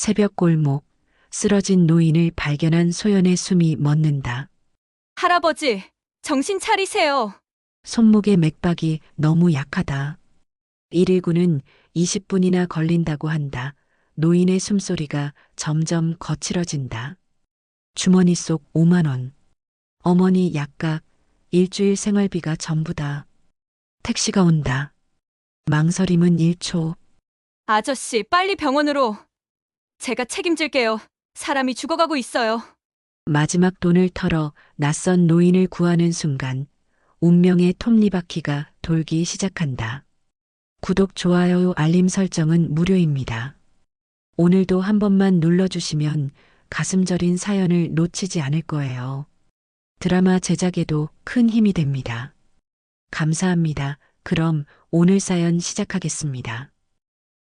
새벽 골목, 쓰러진 노인을 발견한 소연의 숨이 멎는다. 할아버지, 정신 차리세요. 손목의 맥박이 너무 약하다. 119는 20분이나 걸린다고 한다. 노인의 숨소리가 점점 거칠어진다. 주머니 속 5만 원. 어머니 약값, 일주일 생활비가 전부다. 택시가 온다. 망설임은 1초. 아저씨, 빨리 병원으로. 제가 책임질게요. 사람이 죽어가고 있어요. 마지막 돈을 털어 낯선 노인을 구하는 순간 운명의 톱니바퀴가 돌기 시작한다. 구독, 좋아요, 알림 설정은 무료입니다. 오늘도 한 번만 눌러주시면 가슴 저린 사연을 놓치지 않을 거예요. 드라마 제작에도 큰 힘이 됩니다. 감사합니다. 그럼 오늘 사연 시작하겠습니다.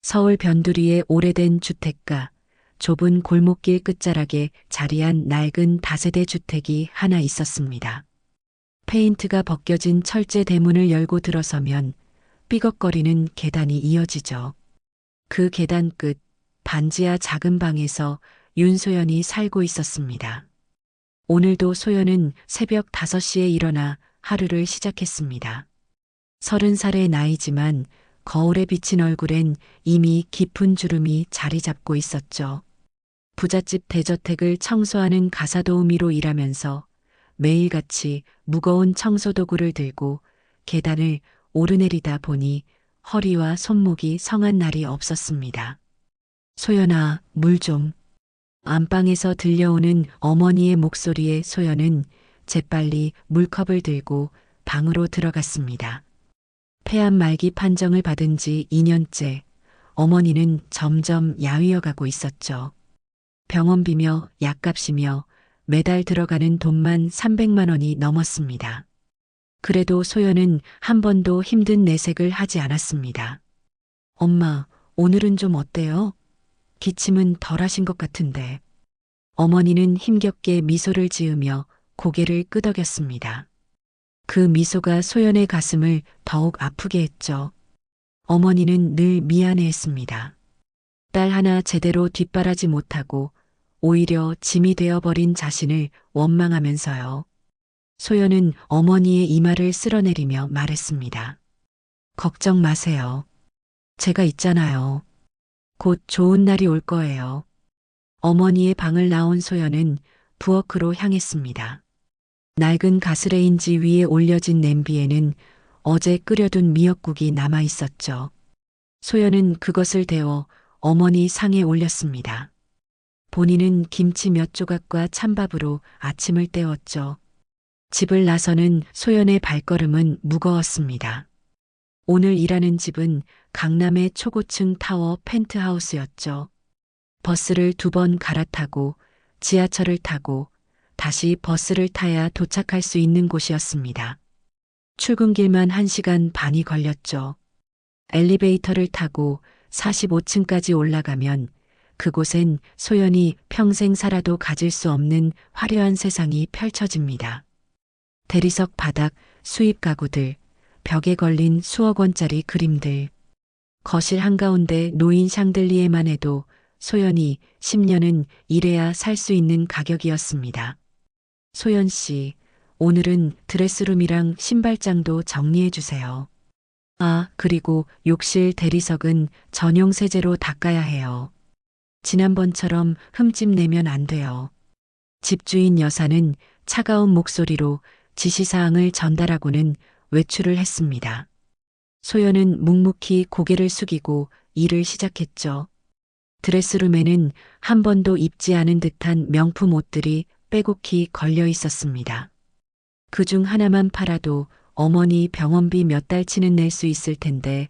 서울 변두리의 오래된 주택가, 좁은 골목길 끝자락에 자리한 낡은 다세대 주택이 하나 있었습니다. 페인트가 벗겨진 철제 대문을 열고 들어서면 삐걱거리는 계단이 이어지죠. 그 계단 끝 반지하 작은 방에서 윤소연이 살고 있었습니다. 오늘도 소연은 새벽 5시에 일어나 하루를 시작했습니다. 30살의 나이지만 거울에 비친 얼굴엔 이미 깊은 주름이 자리 잡고 있었죠. 부잣집 대저택을 청소하는 가사도우미로 일하면서 매일같이 무거운 청소도구를 들고 계단을 오르내리다 보니 허리와 손목이 성한 날이 없었습니다. 소연아, 물 좀. 안방에서 들려오는 어머니의 목소리에 소연은 재빨리 물컵을 들고 방으로 들어갔습니다. 폐암 말기 판정을 받은 지 2년째 어머니는 점점 야위어가고 있었죠. 병원비며 약값이며 매달 들어가는 돈만 300만 원이 넘었습니다. 그래도 소연은 한 번도 힘든 내색을 하지 않았습니다. 엄마, 오늘은 좀 어때요? 기침은 덜 하신 것 같은데. 어머니는 힘겹게 미소를 지으며 고개를 끄덕였습니다. 그 미소가 소연의 가슴을 더욱 아프게 했죠. 어머니는 늘 미안해했습니다. 딸 하나 제대로 뒷바라지 못하고 오히려 짐이 되어버린 자신을 원망하면서요. 소연은 어머니의 이마를 쓸어내리며 말했습니다. 걱정 마세요. 제가 있잖아요. 곧 좋은 날이 올 거예요. 어머니의 방을 나온 소연은 부엌으로 향했습니다. 낡은 가스레인지 위에 올려진 냄비에는 어제 끓여둔 미역국이 남아 있었죠. 소연은 그것을 데워 어머니 상에 올렸습니다. 본인은 김치 몇 조각과 찬밥으로 아침을 때웠죠. 집을 나서는 소연의 발걸음은 무거웠습니다. 오늘 일하는 집은 강남의 초고층 타워 펜트하우스였죠. 버스를 2번 갈아타고 지하철을 타고 다시 버스를 타야 도착할 수 있는 곳이었습니다. 출근길만 1시간 반이 걸렸죠. 엘리베이터를 타고 45층까지 올라가면 그곳엔 소연이 평생 살아도 가질 수 없는 화려한 세상이 펼쳐집니다. 대리석 바닥, 수입 가구들, 벽에 걸린 수억 원짜리 그림들. 거실 한가운데 놓인 샹들리에만 해도 소연이 10년은 일해야 살 수 있는 가격이었습니다. 소연 씨, 오늘은 드레스룸이랑 신발장도 정리해 주세요. 아, 그리고 욕실 대리석은 전용 세제로 닦아야 해요. 지난번처럼 흠집 내면 안 돼요. 집주인 여사는 차가운 목소리로 지시사항을 전달하고는 외출을 했습니다. 소연은 묵묵히 고개를 숙이고 일을 시작했죠. 드레스룸에는 한 번도 입지 않은 듯한 명품 옷들이 빼곡히 걸려 있었습니다. 그중 하나만 팔아도 어머니 병원비 몇 달치는 낼 수 있을 텐데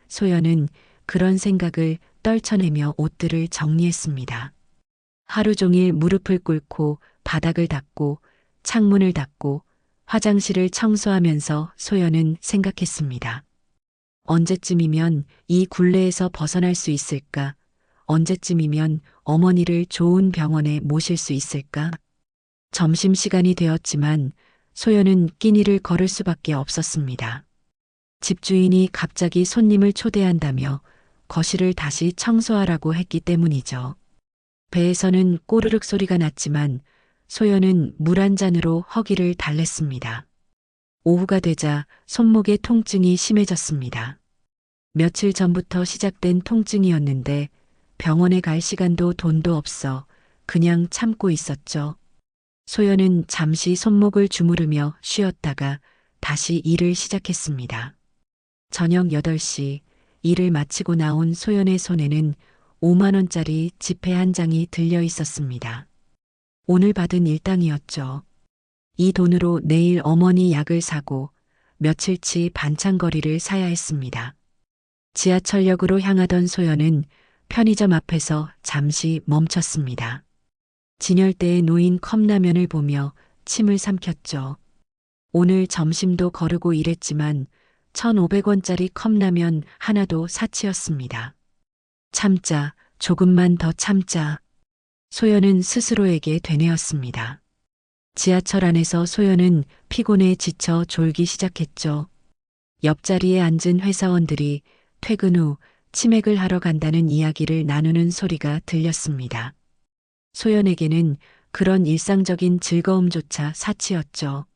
소연은 그런 생각을 떨쳐내며 옷들을 정리했습니다. 하루 종일 무릎을 꿇고 바닥을 닦고 창문을 닫고 화장실을 청소하면서 소연은 생각했습니다. 언제쯤이면 이 굴레에서 벗어날 수 있을까? 언제쯤이면 어머니를 좋은 병원에 모실 수 있을까? 점심시간이 되었지만 소연은 끼니를 걸을 수밖에 없었습니다. 집주인이 갑자기 손님을 초대한다며 거실을 다시 청소하라고 했기 때문이죠. 배에서는 꼬르륵 소리가 났지만 소연은 물 한 잔으로 허기를 달랬습니다. 오후가 되자 손목의 통증이 심해졌습니다. 며칠 전부터 시작된 통증이었는데 병원에 갈 시간도 돈도 없어 그냥 참고 있었죠. 소연은 잠시 손목을 주무르며 쉬었다가 다시 일을 시작했습니다. 저녁 8시 일을 마치고 나온 소연의 손에는 5만 원짜리 지폐 한 장이 들려 있었습니다. 오늘 받은 일당이었죠. 이 돈으로 내일 어머니 약을 사고 며칠치 반찬거리를 사야 했습니다. 지하철역으로 향하던 소연은 편의점 앞에서 잠시 멈췄습니다. 진열대에 놓인 컵라면을 보며 침을 삼켰죠. 오늘 점심도 거르고 일했지만 1,500원짜리 컵라면 하나도 사치였습니다. 참자, 조금만 더 참자. 소연은 스스로에게 되뇌었습니다. 지하철 안에서 소연은 피곤에 지쳐 졸기 시작했죠. 옆자리에 앉은 회사원들이 퇴근 후 치맥을 하러 간다는 이야기를 나누는 소리가 들렸습니다. 소연에게는 그런 일상적인 즐거움조차 사치였죠.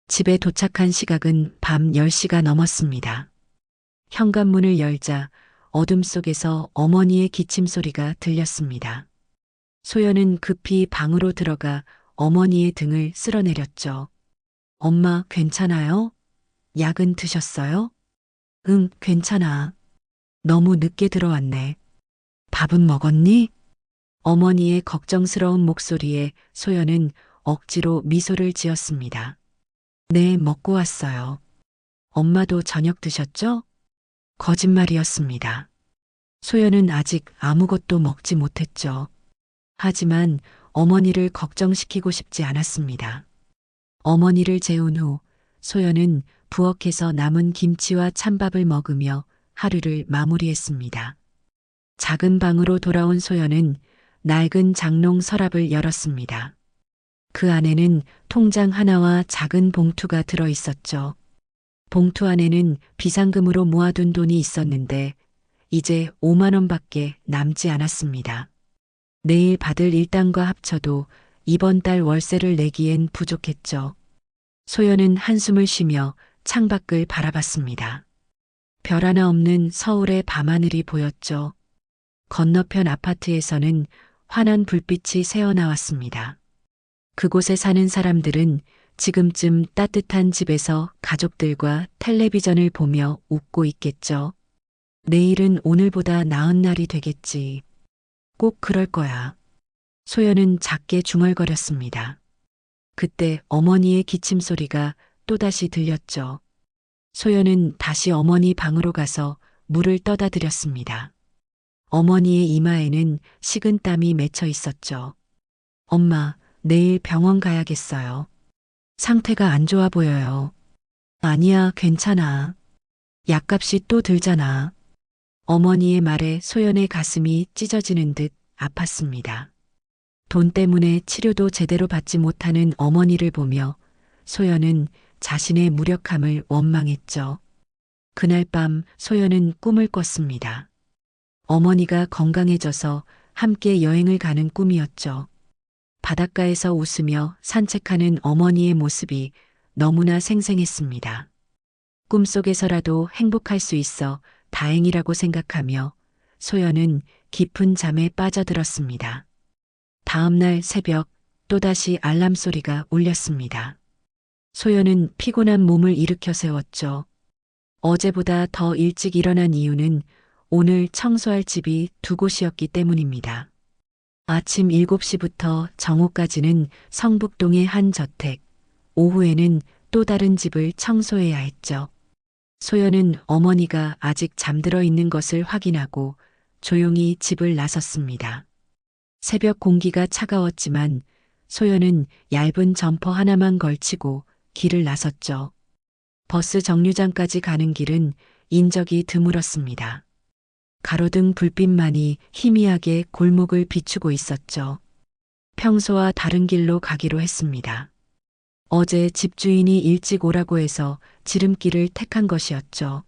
집에 도착한 시각은 밤 10시가 넘었습니다. 현관문을 열자 어둠 속에서 어머니의 기침 소리가 들렸습니다. 소연은 급히 방으로 들어가 어머니의 등을 쓸어내렸죠. 엄마, 괜찮아요? 약은 드셨어요? 응, 괜찮아. 너무 늦게 들어왔네. 밥은 먹었니? 어머니의 걱정스러운 목소리에 소연은 억지로 미소를 지었습니다. 네, 먹고 왔어요. 엄마도 저녁 드셨죠? 거짓말이었습니다. 소연은 아직 아무것도 먹지 못했죠. 하지만 어머니를 걱정시키고 싶지 않았습니다. 어머니를 재운 후 소연은 부엌에서 남은 김치와 찬밥을 먹으며 하루를 마무리했습니다. 작은 방으로 돌아온 소연은 낡은 장롱 서랍을 열었습니다. 그 안에는 통장 하나와 작은 봉투가 들어 있었죠. 봉투 안에는 비상금으로 모아둔 돈이 있었는데 이제 5만 원밖에 남지 않았습니다. 내일 받을 일당과 합쳐도 이번 달 월세를 내기엔 부족했죠. 소연은 한숨을 쉬며 창밖을 바라봤습니다. 별 하나 없는 서울의 밤하늘이 보였죠. 건너편 아파트에서는 환한 불빛이 새어나왔습니다. 그곳에 사는 사람들은 지금쯤 따뜻한 집에서 가족들과 텔레비전을 보며 웃고 있겠죠. 내일은 오늘보다 나은 날이 되겠지. 꼭 그럴 거야. 소연은 작게 중얼거렸습니다. 그때 어머니의 기침 소리가 또다시 들렸죠. 소연은 다시 어머니 방으로 가서 물을 떠다 드렸습니다. 어머니의 이마에는 식은 땀이 맺혀 있었죠. 엄마, 내일 병원 가야겠어요. 상태가 안 좋아 보여요. 아니야, 괜찮아. 약값이 또 들잖아. 어머니의 말에 소연의 가슴이 찢어지는 듯 아팠습니다. 돈 때문에 치료도 제대로 받지 못하는 어머니를 보며 소연은 자신의 무력함을 원망했죠. 그날 밤 소연은 꿈을 꿨습니다. 어머니가 건강해져서 함께 여행을 가는 꿈이었죠. 바닷가에서 웃으며 산책하는 어머니의 모습이 너무나 생생했습니다. 꿈속에서라도 행복할 수 있어 다행이라고 생각하며 소연은 깊은 잠에 빠져들었습니다. 다음 날 새벽 또다시 알람 소리가 울렸습니다. 소연은 피곤한 몸을 일으켜 세웠죠. 어제보다 더 일찍 일어난 이유는 오늘 청소할 집이 2곳이었기 때문입니다. 아침 7시부터 정오까지는 성북동의 한 저택, 오후에는 또 다른 집을 청소해야 했죠. 소연은 어머니가 아직 잠들어 있는 것을 확인하고 조용히 집을 나섰습니다. 새벽 공기가 차가웠지만 소연은 얇은 점퍼 하나만 걸치고 길을 나섰죠. 버스 정류장까지 가는 길은 인적이 드물었습니다. 가로등 불빛만이 희미하게 골목을 비추고 있었죠. 평소와 다른 길로 가기로 했습니다. 어제 집주인이 일찍 오라고 해서 지름길을 택한 것이었죠.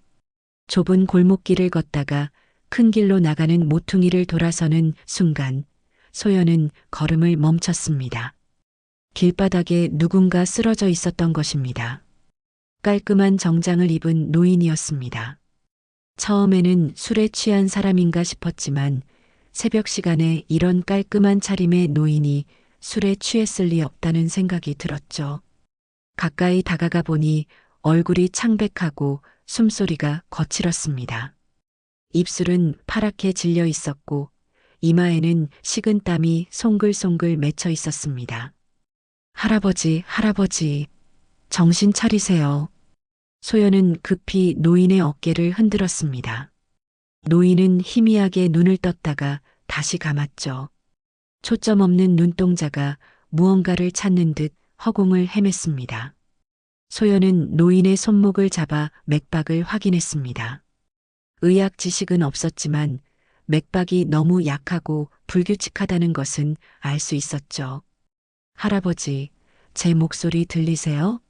좁은 골목길을 걷다가 큰 길로 나가는 모퉁이를 돌아서는 순간 소연은 걸음을 멈췄습니다. 길바닥에 누군가 쓰러져 있었던 것입니다. 깔끔한 정장을 입은 노인이었습니다. 처음에는 술에 취한 사람인가 싶었지만 새벽 시간에 이런 깔끔한 차림의 노인이 술에 취했을 리 없다는 생각이 들었죠. 가까이 다가가 보니 얼굴이 창백하고 숨소리가 거칠었습니다. 입술은 파랗게 질려 있었고 이마에는 식은 땀이 송글송글 맺혀 있었습니다. 할아버지, 할아버지, 정신 차리세요. 소연은 급히 노인의 어깨를 흔들었습니다. 노인은 희미하게 눈을 떴다가 다시 감았죠. 초점 없는 눈동자가 무언가를 찾는 듯 허공을 헤맸습니다. 소연은 노인의 손목을 잡아 맥박을 확인했습니다. 의학 지식은 없었지만 맥박이 너무 약하고 불규칙하다는 것은 알 수 있었죠. 할아버지, 제 목소리 들리세요?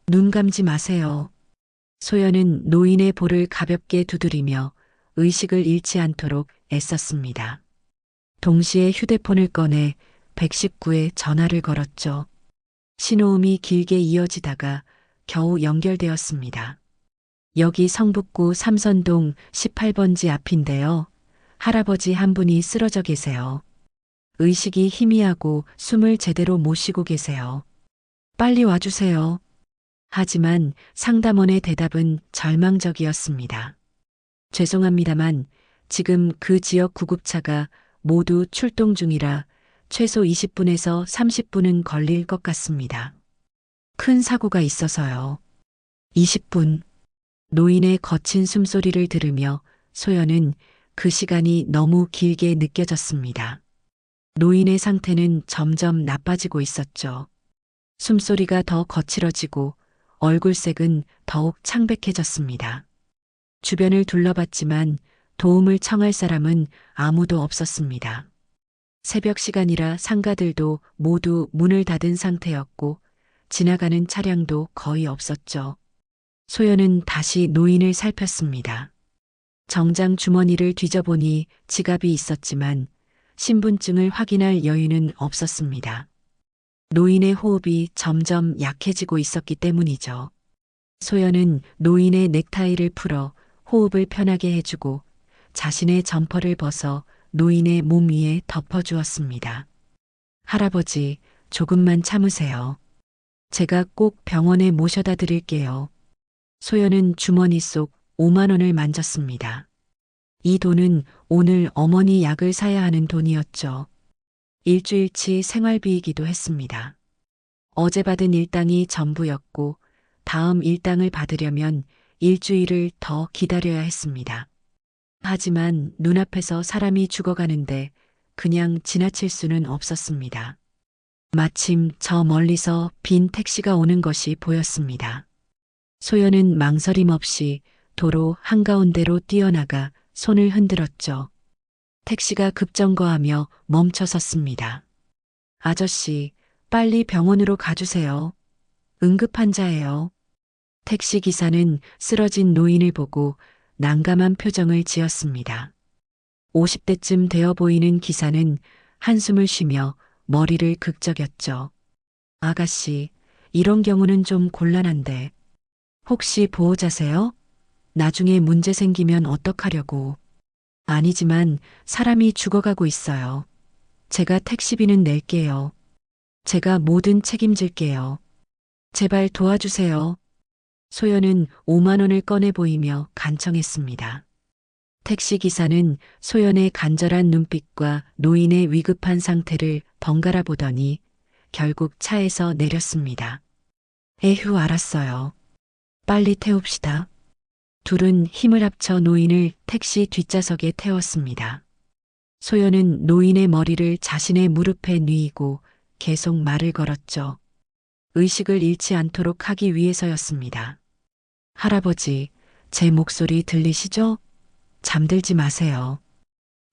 눈 감지 마세요. 소연은 노인의 볼을 가볍게 두드리며 의식을 잃지 않도록 애썼습니다. 동시에 휴대폰을 꺼내 119에 전화를 걸었죠. 신호음이 길게 이어지다가 겨우 연결되었습니다. 여기 성북구 삼선동 18번지 앞인데요. 할아버지 한 분이 쓰러져 계세요. 의식이 희미하고 숨을 제대로 못 쉬고 계세요. 빨리 와주세요. 하지만 상담원의 대답은 절망적이었습니다. 죄송합니다만 지금 그 지역 구급차가 모두 출동 중이라 최소 20분에서 30분은 걸릴 것 같습니다. 큰 사고가 있어서요. 20분. 노인의 거친 숨소리를 들으며 소연은 그 시간이 너무 길게 느껴졌습니다. 노인의 상태는 점점 나빠지고 있었죠. 숨소리가 더 거칠어지고 얼굴색은 더욱 창백해졌습니다. 주변을 둘러봤지만 도움을 청할 사람은 아무도 없었습니다. 새벽 시간이라 상가들도 모두 문을 닫은 상태였고 지나가는 차량도 거의 없었죠. 소연은 다시 노인을 살폈습니다. 정장 주머니를 뒤져보니 지갑이 있었지만 신분증을 확인할 여유는 없었습니다. 노인의 호흡이 점점 약해지고 있었기 때문이죠. 소연은 노인의 넥타이를 풀어 호흡을 편하게 해주고 자신의 점퍼를 벗어 노인의 몸 위에 덮어주었습니다. 할아버지, 조금만 참으세요. 제가 꼭 병원에 모셔다 드릴게요. 소연은 주머니 속 5만 원을 만졌습니다. 이 돈은 오늘 어머니 약을 사야 하는 돈이었죠. 일주일치 생활비이기도 했습니다. 어제 받은 일당이 전부였고 다음 일당을 받으려면 일주일을 더 기다려야 했습니다. 하지만 눈앞에서 사람이 죽어가는데 그냥 지나칠 수는 없었습니다. 마침 저 멀리서 빈 택시가 오는 것이 보였습니다. 소연은 망설임 없이 도로 한가운데로 뛰어나가 손을 흔들었죠. 택시가 급정거하며 멈춰 섰습니다. 아저씨, 빨리 병원으로 가주세요. 응급환자예요. 택시 기사는 쓰러진 노인을 보고 난감한 표정을 지었습니다. 50대쯤 되어 보이는 기사는 한숨을 쉬며 머리를 극적였죠. 아가씨, 이런 경우는 좀 곤란한데 혹시 보호자세요? 나중에 문제 생기면 어떡하려고. 아니지만 사람이 죽어가고 있어요. 제가 택시비는 낼게요. 제가 뭐든 책임질게요. 제발 도와주세요. 소연은 5만 원을 꺼내 보이며 간청했습니다. 택시 기사는 소연의 간절한 눈빛과 노인의 위급한 상태를 번갈아 보더니 결국 차에서 내렸습니다. 에휴, 알았어요. 빨리 태웁시다. 둘은 힘을 합쳐 노인을 택시 뒷좌석에 태웠습니다. 소연은 노인의 머리를 자신의 무릎에 뉘이고 계속 말을 걸었죠. 의식을 잃지 않도록 하기 위해서였습니다. 할아버지, 제 목소리 들리시죠? 잠들지 마세요.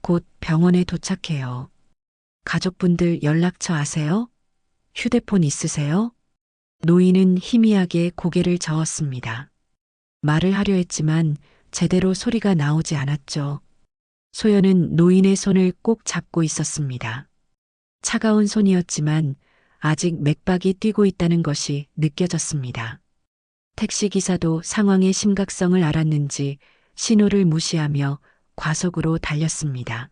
곧 병원에 도착해요. 가족분들 연락처 아세요? 휴대폰 있으세요? 노인은 희미하게 고개를 저었습니다. 말을 하려 했지만 제대로 소리가 나오지 않았죠. 소연은 노인의 손을 꼭 잡고 있었습니다. 차가운 손이었지만 아직 맥박이 뛰고 있다는 것이 느껴졌습니다. 택시기사도 상황의 심각성을 알았는지 신호를 무시하며 과속으로 달렸습니다.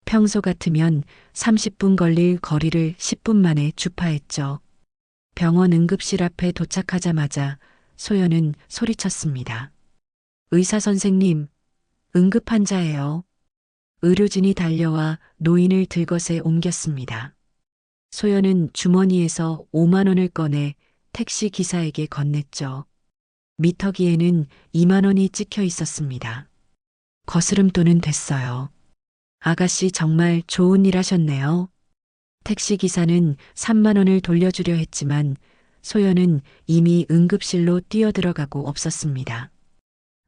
평소 같으면 30분 걸릴 거리를 10분 만에 주파했죠. 병원 응급실 앞에 도착하자마자 소연은 소리쳤습니다. 의사 선생님, 응급 환자예요. 의료진이 달려와 노인을 들것에 옮겼습니다. 소연은 주머니에서 5만 원을 꺼내 택시 기사에게 건넸죠. 미터기에는 2만 원이 찍혀 있었습니다. 거스름돈은 됐어요. 아가씨 정말 좋은 일 하셨네요. 택시 기사는 3만 원을 돌려주려 했지만 소연은 이미 응급실로 뛰어들어가고 없었습니다.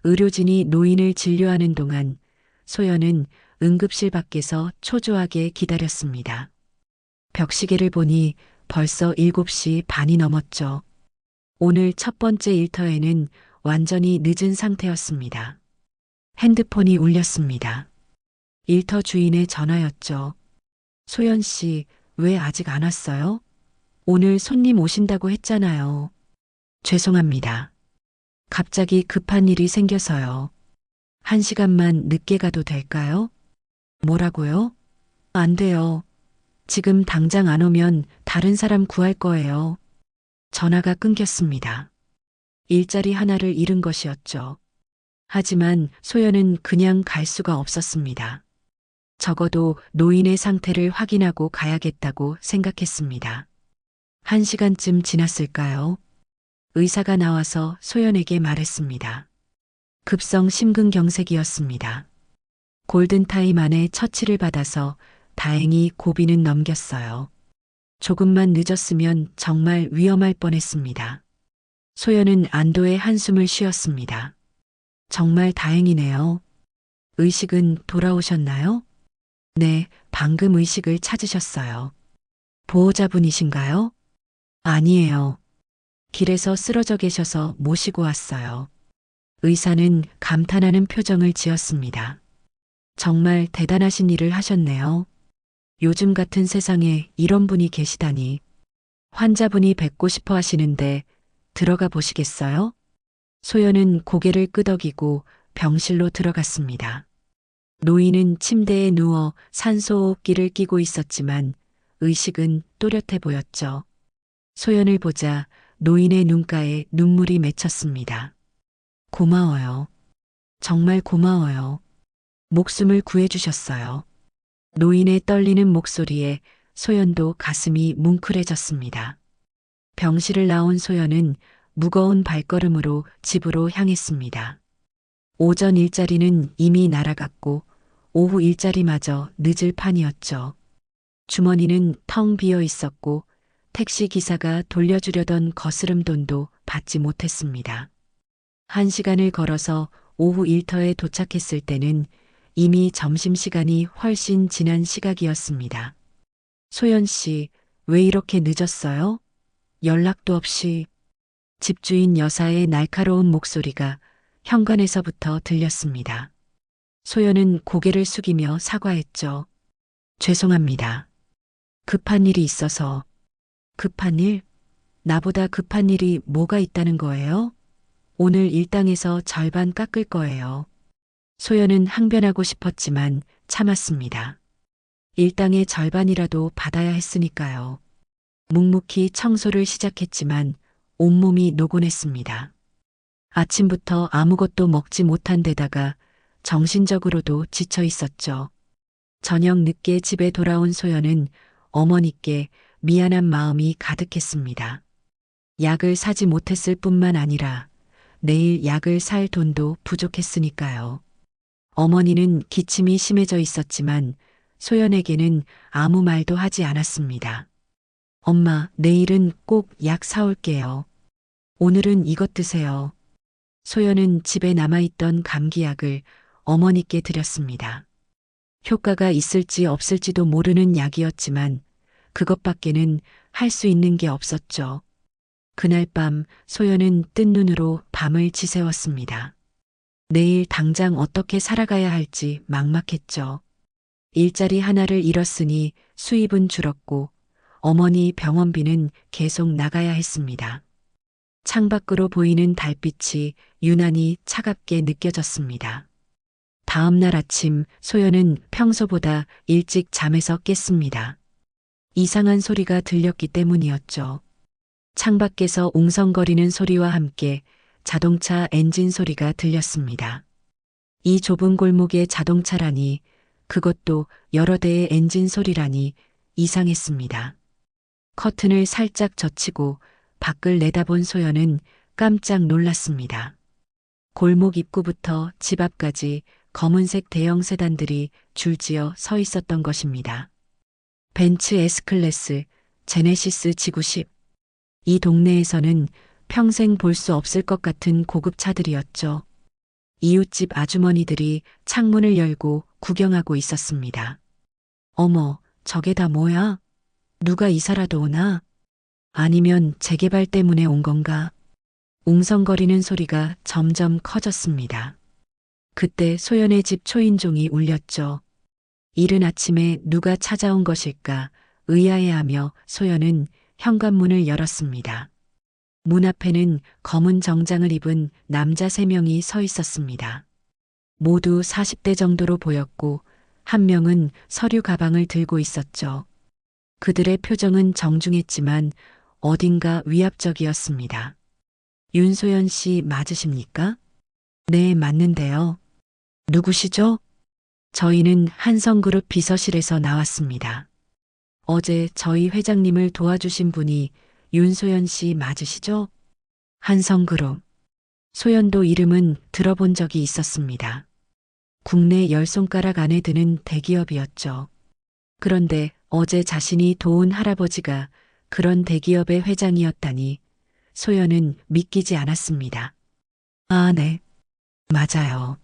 의료진이 노인을 진료하는 동안 소연은 응급실 밖에서 초조하게 기다렸습니다. 벽시계를 보니 벌써 7시 반이 넘었죠. 오늘 첫 번째 일터에는 완전히 늦은 상태였습니다. 핸드폰이 울렸습니다. 일터 주인의 전화였죠. 소연 씨, 왜 아직 안 왔어요? 오늘 손님 오신다고 했잖아요. 죄송합니다. 갑자기 급한 일이 생겨서요. 1시간만 늦게 가도 될까요? 뭐라고요? 안 돼요. 지금 당장 안 오면 다른 사람 구할 거예요. 전화가 끊겼습니다. 일자리 하나를 잃은 것이었죠. 하지만 소연은 그냥 갈 수가 없었습니다. 적어도 노인의 상태를 확인하고 가야겠다고 생각했습니다. 1시간쯤 지났을까요? 의사가 나와서 소연에게 말했습니다. 급성 심근경색이었습니다. 골든타임 안에 처치를 받아서 다행히 고비는 넘겼어요. 조금만 늦었으면 정말 위험할 뻔했습니다. 소연은 안도의 한숨을 쉬었습니다. 정말 다행이네요. 의식은 돌아오셨나요? 네, 방금 의식을 찾으셨어요. 보호자분이신가요? 아니에요. 길에서 쓰러져 계셔서 모시고 왔어요. 의사는 감탄하는 표정을 지었습니다. 정말 대단하신 일을 하셨네요. 요즘 같은 세상에 이런 분이 계시다니. 환자분이 뵙고 싶어 하시는데 들어가 보시겠어요? 소연은 고개를 끄덕이고 병실로 들어갔습니다. 노인은 침대에 누워 산소호흡기를 끼고 있었지만 의식은 또렷해 보였죠. 소연을 보자 노인의 눈가에 눈물이 맺혔습니다. 고마워요. 정말 고마워요. 목숨을 구해주셨어요. 노인의 떨리는 목소리에 소연도 가슴이 뭉클해졌습니다. 병실을 나온 소연은 무거운 발걸음으로 집으로 향했습니다. 오전 일자리는 이미 날아갔고 오후 일자리마저 늦을 판이었죠. 주머니는 텅 비어 있었고 택시 기사가 돌려주려던 거스름돈도 받지 못했습니다. 1시간을 걸어서 오후 일터에 도착했을 때는 이미 점심시간이 훨씬 지난 시각이었습니다. 소연 씨, 왜 이렇게 늦었어요? 연락도 없이. 집주인 여사의 날카로운 목소리가 현관에서부터 들렸습니다. 소연은 고개를 숙이며 사과했죠. 죄송합니다. 급한 일이 있어서. 급한 일? 나보다 급한 일이 뭐가 있다는 거예요? 오늘 일당에서 절반 깎을 거예요. 소연은 항변하고 싶었지만 참았습니다. 일당의 절반이라도 받아야 했으니까요. 묵묵히 청소를 시작했지만 온몸이 노곤했습니다. 아침부터 아무것도 먹지 못한 데다가 정신적으로도 지쳐 있었죠. 저녁 늦게 집에 돌아온 소연은 어머니께 미안한 마음이 가득했습니다. 약을 사지 못했을 뿐만 아니라 내일 약을 살 돈도 부족했으니까요. 어머니는 기침이 심해져 있었지만 소연에게는 아무 말도 하지 않았습니다. 엄마, 내일은 꼭 약 사올게요. 오늘은 이것 드세요. 소연은 집에 남아있던 감기약을 어머니께 드렸습니다. 효과가 있을지 없을지도 모르는 약이었지만 그것밖에는 할 수 있는 게 없었죠. 그날 밤 소연은 뜬 눈으로 밤을 지새웠습니다. 내일 당장 어떻게 살아가야 할지 막막했죠. 일자리 하나를 잃었으니 수입은 줄었고 어머니 병원비는 계속 나가야 했습니다. 창밖으로 보이는 달빛이 유난히 차갑게 느껴졌습니다. 다음 날 아침 소연은 평소보다 일찍 잠에서 깼습니다. 이상한 소리가 들렸기 때문이었죠. 창밖에서 웅성거리는 소리와 함께 자동차 엔진 소리가 들렸습니다. 이 좁은 골목의 자동차라니, 그것도 여러 대의 엔진 소리라니 이상했습니다. 커튼을 살짝 젖히고 밖을 내다본 소연은 깜짝 놀랐습니다. 골목 입구부터 집 앞까지 검은색 대형 세단들이 줄지어 서 있었던 것입니다. 벤츠 S클래스, 제네시스 G90. 이 동네에서는 평생 볼 수 없을 것 같은 고급 차들이었죠. 이웃집 아주머니들이 창문을 열고 구경하고 있었습니다. 어머, 저게 다 뭐야? 누가 이사라도 오나? 아니면 재개발 때문에 온 건가? 웅성거리는 소리가 점점 커졌습니다. 그때 소연의 집 초인종이 울렸죠. 이른 아침에 누가 찾아온 것일까 의아해하며 소연은 현관문을 열었습니다. 문 앞에는 검은 정장을 입은 남자 3명이 서 있었습니다. 모두 40대 정도로 보였고 한 명은 서류 가방을 들고 있었죠. 그들의 표정은 정중했지만 어딘가 위압적이었습니다. 윤소연 씨 맞으십니까? 네, 맞는데요. 누구시죠? 저희는 한성그룹 비서실에서 나왔습니다. 어제 저희 회장님을 도와주신 분이 윤소연 씨 맞으시죠? 한성그룹. 소연도 이름은 들어본 적이 있었습니다. 국내 10손가락 안에 드는 대기업이었죠. 그런데 어제 자신이 도운 할아버지가 그런 대기업의 회장이었다니 소연은 믿기지 않았습니다. 아, 네. 맞아요.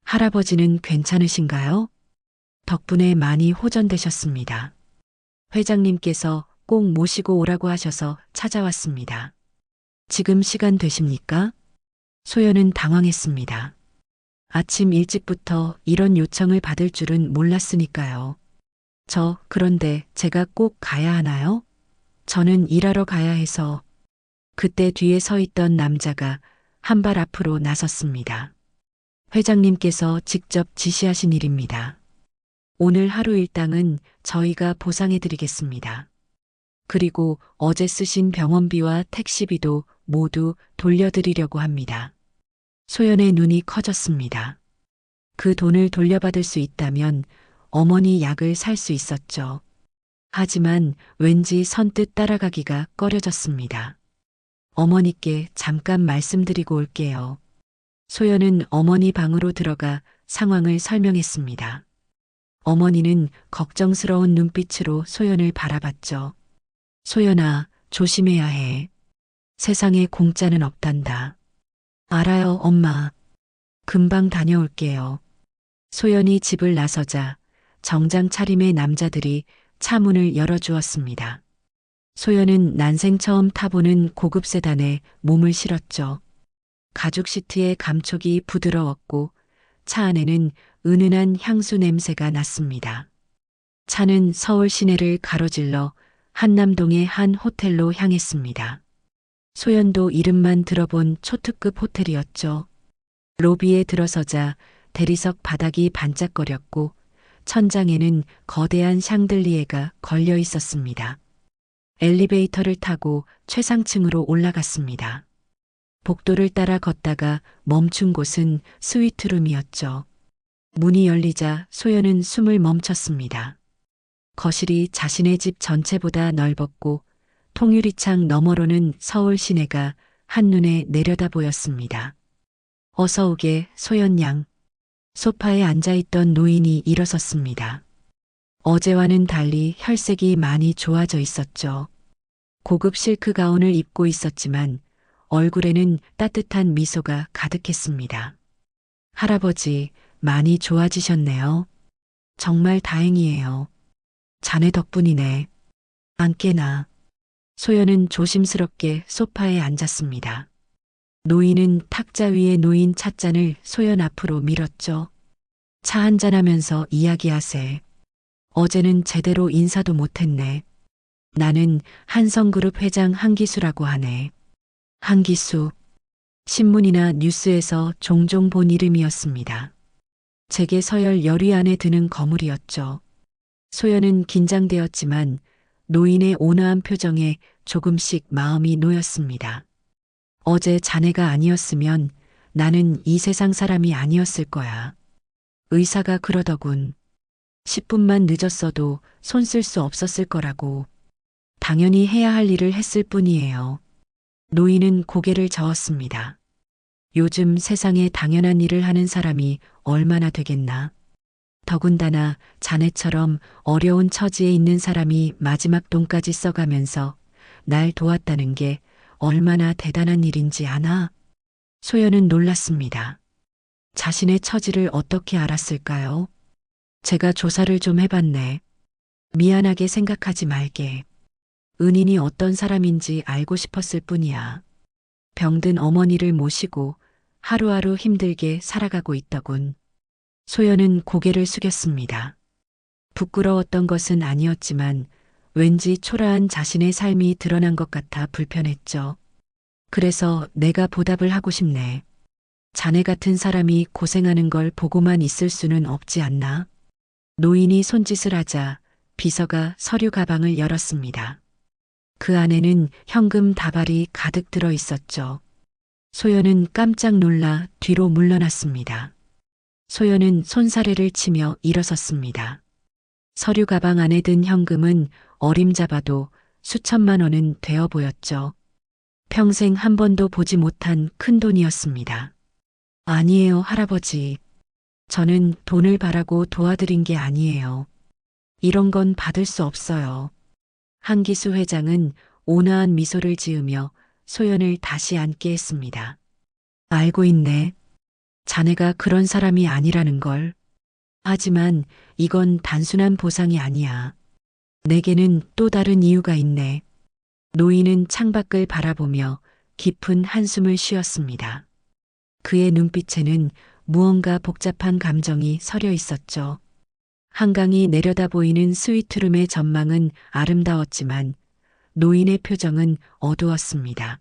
할아버지는 괜찮으신가요? 덕분에 많이 호전되셨습니다. 회장님께서 꼭 모시고 오라고 하셔서 찾아왔습니다. 지금 시간 되십니까? 소연은 당황했습니다. 아침 일찍부터 이런 요청을 받을 줄은 몰랐으니까요. 그런데 제가 꼭 가야 하나요? 저는 일하러 가야 해서. 그때 뒤에 서 있던 남자가 한 발 앞으로 나섰습니다. 회장님께서 직접 지시하신 일입니다. 오늘 하루 일당은 저희가 보상해드리겠습니다. 그리고 어제 쓰신 병원비와 택시비도 모두 돌려드리려고 합니다. 소연의 눈이 커졌습니다. 그 돈을 돌려받을 수 있다면 어머니 약을 살 수 있었죠. 하지만 왠지 선뜻 따라가기가 꺼려졌습니다. 어머니께 잠깐 말씀드리고 올게요. 소연은 어머니 방으로 들어가 상황을 설명했습니다. 어머니는 걱정스러운 눈빛으로 소연을 바라봤죠. 소연아, 조심해야 해. 세상에 공짜는 없단다. 알아요, 엄마. 금방 다녀올게요. 소연이 집을 나서자 정장 차림의 남자들이 차 문을 열어주었습니다. 소연은 난생 처음 타보는 고급 세단에 몸을 실었죠. 가죽 시트의 감촉이 부드러웠고 차 안에는 은은한 향수 냄새가 났습니다. 차는 서울 시내를 가로질러 한남동의 한 호텔로 향했습니다. 소연도 이름만 들어본 초특급 호텔이었죠. 로비에 들어서자 대리석 바닥이 반짝거렸고 천장에는 거대한 샹들리에가 걸려 있었습니다. 엘리베이터를 타고 최상층으로 올라갔습니다. 복도를 따라 걷다가 멈춘 곳은 스위트룸이었죠. 문이 열리자 소연은 숨을 멈췄습니다. 거실이 자신의 집 전체보다 넓었고 통유리창 너머로는 서울 시내가 한눈에 내려다 보였습니다. 어서 오게, 소연 양. 소파에 앉아있던 노인이 일어섰습니다. 어제와는 달리 혈색이 많이 좋아져 있었죠. 고급 실크 가운을 입고 있었지만 얼굴에는 따뜻한 미소가 가득했습니다. 할아버지, 많이 좋아지셨네요. 정말 다행이에요. 자네 덕분이네. 안 깨나. 소연은 조심스럽게 소파에 앉았습니다. 노인은 탁자 위에 놓인 찻잔을 소연 앞으로 밀었죠. 차 한잔하면서 이야기하세. 어제는 제대로 인사도 못했네. 나는 한성그룹 회장 한기수라고 하네. 한기수. 신문이나 뉴스에서 종종 본 이름이었습니다. 제게 서열 열위 안에 드는 거물이었죠. 소연은 긴장되었지만 노인의 온화한 표정에 조금씩 마음이 놓였습니다. 어제 자네가 아니었으면 나는 이 세상 사람이 아니었을 거야. 의사가 그러더군. 10분만 늦었어도 손 쓸 수 없었을 거라고. 당연히 해야 할 일을 했을 뿐이에요. 노인은 고개를 저었습니다. 요즘 세상에 당연한 일을 하는 사람이 얼마나 되겠나. 더군다나 자네처럼 어려운 처지에 있는 사람이 마지막 돈까지 써가면서 날 도왔다는 게 얼마나 대단한 일인지 아나? 소연은 놀랐습니다. 자신의 처지를 어떻게 알았을까요? 제가 조사를 좀 해봤네. 미안하게 생각하지 말게. 은인이 어떤 사람인지 알고 싶었을 뿐이야. 병든 어머니를 모시고 하루하루 힘들게 살아가고 있더군. 소연은 고개를 숙였습니다. 부끄러웠던 것은 아니었지만 왠지 초라한 자신의 삶이 드러난 것 같아 불편했죠. 그래서 내가 보답을 하고 싶네. 자네 같은 사람이 고생하는 걸 보고만 있을 수는 없지 않나? 노인이 손짓을 하자 비서가 서류 가방을 열었습니다. 그 안에는 현금 다발이 가득 들어 있었죠. 소연은 깜짝 놀라 뒤로 물러났습니다. 소연은 손사래를 치며 일어섰습니다. 서류 가방 안에 든 현금은 어림잡아도 수천만 원은 되어 보였죠. 평생 한 번도 보지 못한 큰 돈이었습니다. 아니에요, 할아버지. 저는 돈을 바라고 도와드린 게 아니에요. 이런 건 받을 수 없어요. 한기수 회장은 온화한 미소를 지으며 소연을 다시 앉게 했습니다. 알고 있네. 자네가 그런 사람이 아니라는 걸. 하지만 이건 단순한 보상이 아니야. 내게는 또 다른 이유가 있네. 노인은 창밖을 바라보며 깊은 한숨을 쉬었습니다. 그의 눈빛에는 무언가 복잡한 감정이 서려 있었죠. 한강이 내려다 보이는 스위트룸의 전망은 아름다웠지만 노인의 표정은 어두웠습니다.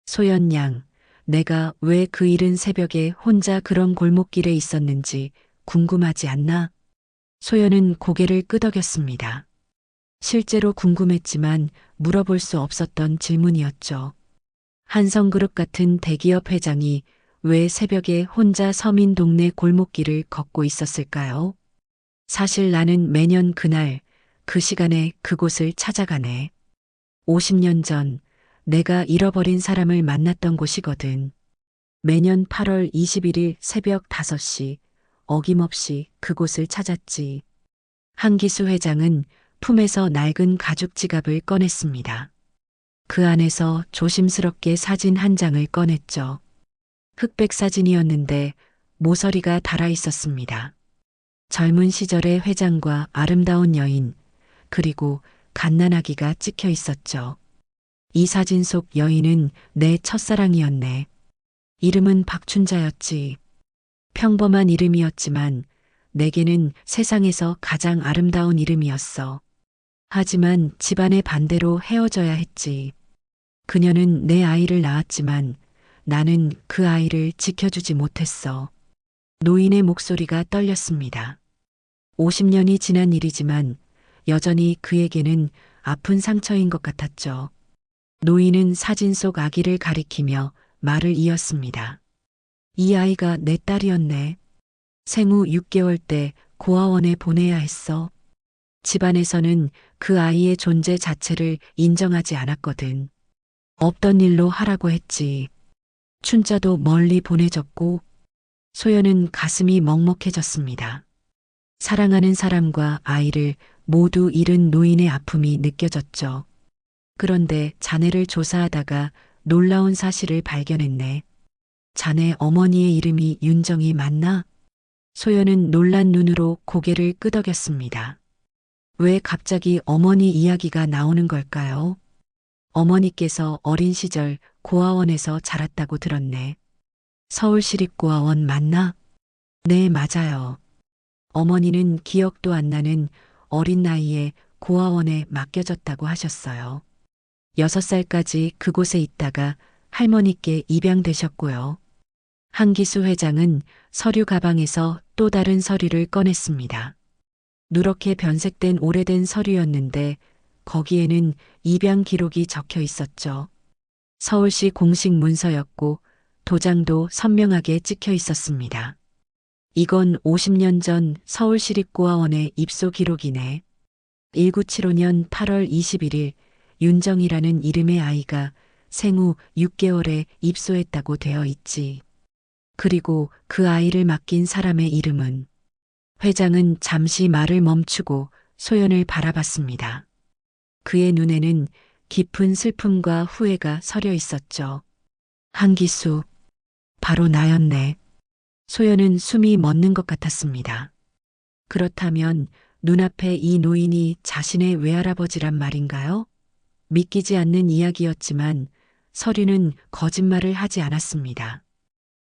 소연 양, 내가 왜 그 이른 새벽에 혼자 그런 골목길에 있었는지 궁금하지 않나? 소연은 고개를 끄덕였습니다. 실제로 궁금했지만 물어볼 수 없었던 질문이었죠. 한성그룹 같은 대기업 회장이 왜 새벽에 혼자 서민 동네 골목길을 걷고 있었을까요? 사실 나는 매년 그날, 그 시간에 그곳을 찾아가네. 50년 전 내가 잃어버린 사람을 만났던 곳이거든. 매년 8월 21일 새벽 5시 어김없이 그곳을 찾았지. 한기수 회장은 품에서 낡은 가죽 지갑을 꺼냈습니다. 그 안에서 조심스럽게 사진 한 장을 꺼냈죠. 흑백 사진이었는데 모서리가 달아 있었습니다. 젊은 시절의 회장과 아름다운 여인, 그리고 갓난아기가 찍혀 있었죠. 이 사진 속 여인은 내 첫사랑이었네. 이름은 박춘자였지. 평범한 이름이었지만 내게는 세상에서 가장 아름다운 이름이었어. 하지만 집안의 반대로 헤어져야 했지. 그녀는 내 아이를 낳았지만 나는 그 아이를 지켜주지 못했어. 노인의 목소리가 떨렸습니다. 50년이 지난 일이지만 여전히 그에게는 아픈 상처인 것 같았죠. 노인은 사진 속 아기를 가리키며 말을 이었습니다. 이 아이가 내 딸이었네. 생후 6개월 때 고아원에 보내야 했어. 집안에서는 그 아이의 존재 자체를 인정하지 않았거든. 없던 일로 하라고 했지. 춘자도 멀리 보내졌고, 소연은 가슴이 먹먹해졌습니다. 사랑하는 사람과 아이를 모두 잃은 노인의 아픔이 느껴졌죠. 그런데 자네를 조사하다가 놀라운 사실을 발견했네. 자네 어머니의 이름이 윤정이 맞나? 소연은 놀란 눈으로 고개를 끄덕였습니다. 왜 갑자기 어머니 이야기가 나오는 걸까요? 어머니께서 어린 시절 고아원에서 자랐다고 들었네. 서울시립고아원 맞나? 네, 맞아요. 어머니는 기억도 안 나는 어린 나이에 고아원에 맡겨졌다고 하셨어요. 6살까지 그곳에 있다가 할머니께 입양되셨고요. 한기수 회장은 서류 가방에서 또 다른 서류를 꺼냈습니다. 누렇게 변색된 오래된 서류였는데 거기에는 입양 기록이 적혀 있었죠. 서울시 공식 문서였고 도장도 선명하게 찍혀 있었습니다. 이건 50년 전 서울시립고아원의 입소 기록이네. 1975년 8월 21일 윤정이라는 이름의 아이가 생후 6개월에 입소했다고 되어 있지. 그리고 그 아이를 맡긴 사람의 이름은. 회장은 잠시 말을 멈추고 소연을 바라봤습니다. 그의 눈에는 깊은 슬픔과 후회가 서려 있었죠. 한기수, 바로 나였네. 소연은 숨이 멎는 것 같았습니다. 그렇다면 눈앞에 이 노인이 자신의 외할아버지란 말인가요? 믿기지 않는 이야기였지만 서류는 거짓말을 하지 않았습니다.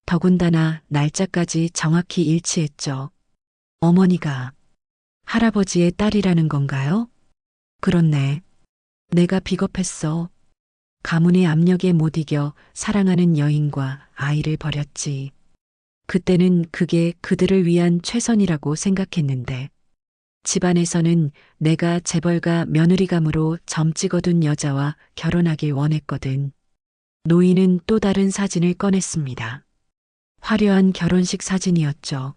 더군다나 날짜까지 정확히 일치했죠. 어머니가 할아버지의 딸이라는 건가요? 그렇네. 내가 비겁했어. 가문의 압력에 못 이겨 사랑하는 여인과 아이를 버렸지. 그때는 그게 그들을 위한 최선이라고 생각했는데 집안에서는 내가 재벌가 며느리감으로 점 찍어둔 여자와 결혼하길 원했거든. 노인은 또 다른 사진을 꺼냈습니다. 화려한 결혼식 사진이었죠.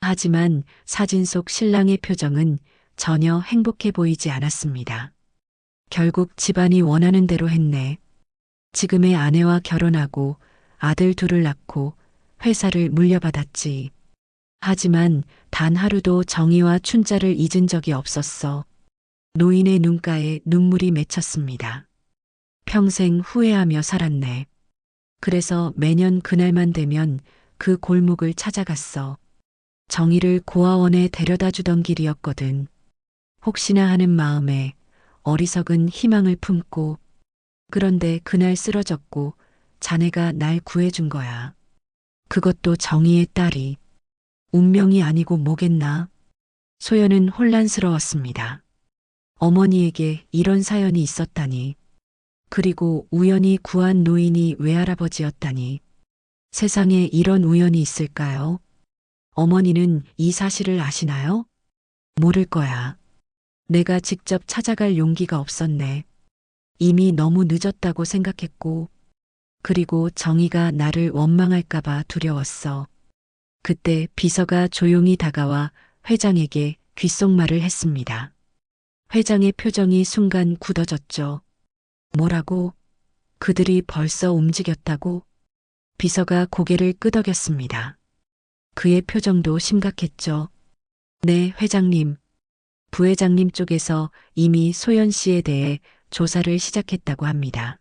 하지만 사진 속 신랑의 표정은 전혀 행복해 보이지 않았습니다. 결국 집안이 원하는 대로 했네. 지금의 아내와 결혼하고 아들 둘을 낳고 회사를 물려받았지. 하지만 단 하루도 정의와 춘자를 잊은 적이 없었어. 노인의 눈가에 눈물이 맺혔습니다. 평생 후회하며 살았네. 그래서 매년 그날만 되면 그 골목을 찾아갔어. 정의를 고아원에 데려다 주던 길이었거든. 혹시나 하는 마음에 어리석은 희망을 품고 그런데 그날 쓰러졌고 자네가 날 구해준 거야. 그것도 정의의 딸이. 운명이 아니고 뭐겠나. 소연은 혼란스러웠습니다. 어머니에게 이런 사연이 있었다니. 그리고 우연히 구한 노인이 외할아버지였다니. 세상에 이런 우연이 있을까요? 어머니는 이 사실을 아시나요? 모를 거야. 내가 직접 찾아갈 용기가 없었네. 이미 너무 늦었다고 생각했고, 그리고 정의가 나를 원망할까봐 두려웠어. 그때 비서가 조용히 다가와 회장에게 귓속말을 했습니다. 회장의 표정이 순간 굳어졌죠. 뭐라고? 그들이 벌써 움직였다고? 비서가 고개를 끄덕였습니다. 그의 표정도 심각했죠. 네, 회장님. 부회장님 쪽에서 이미 소연 씨에 대해 조사를 시작했다고 합니다.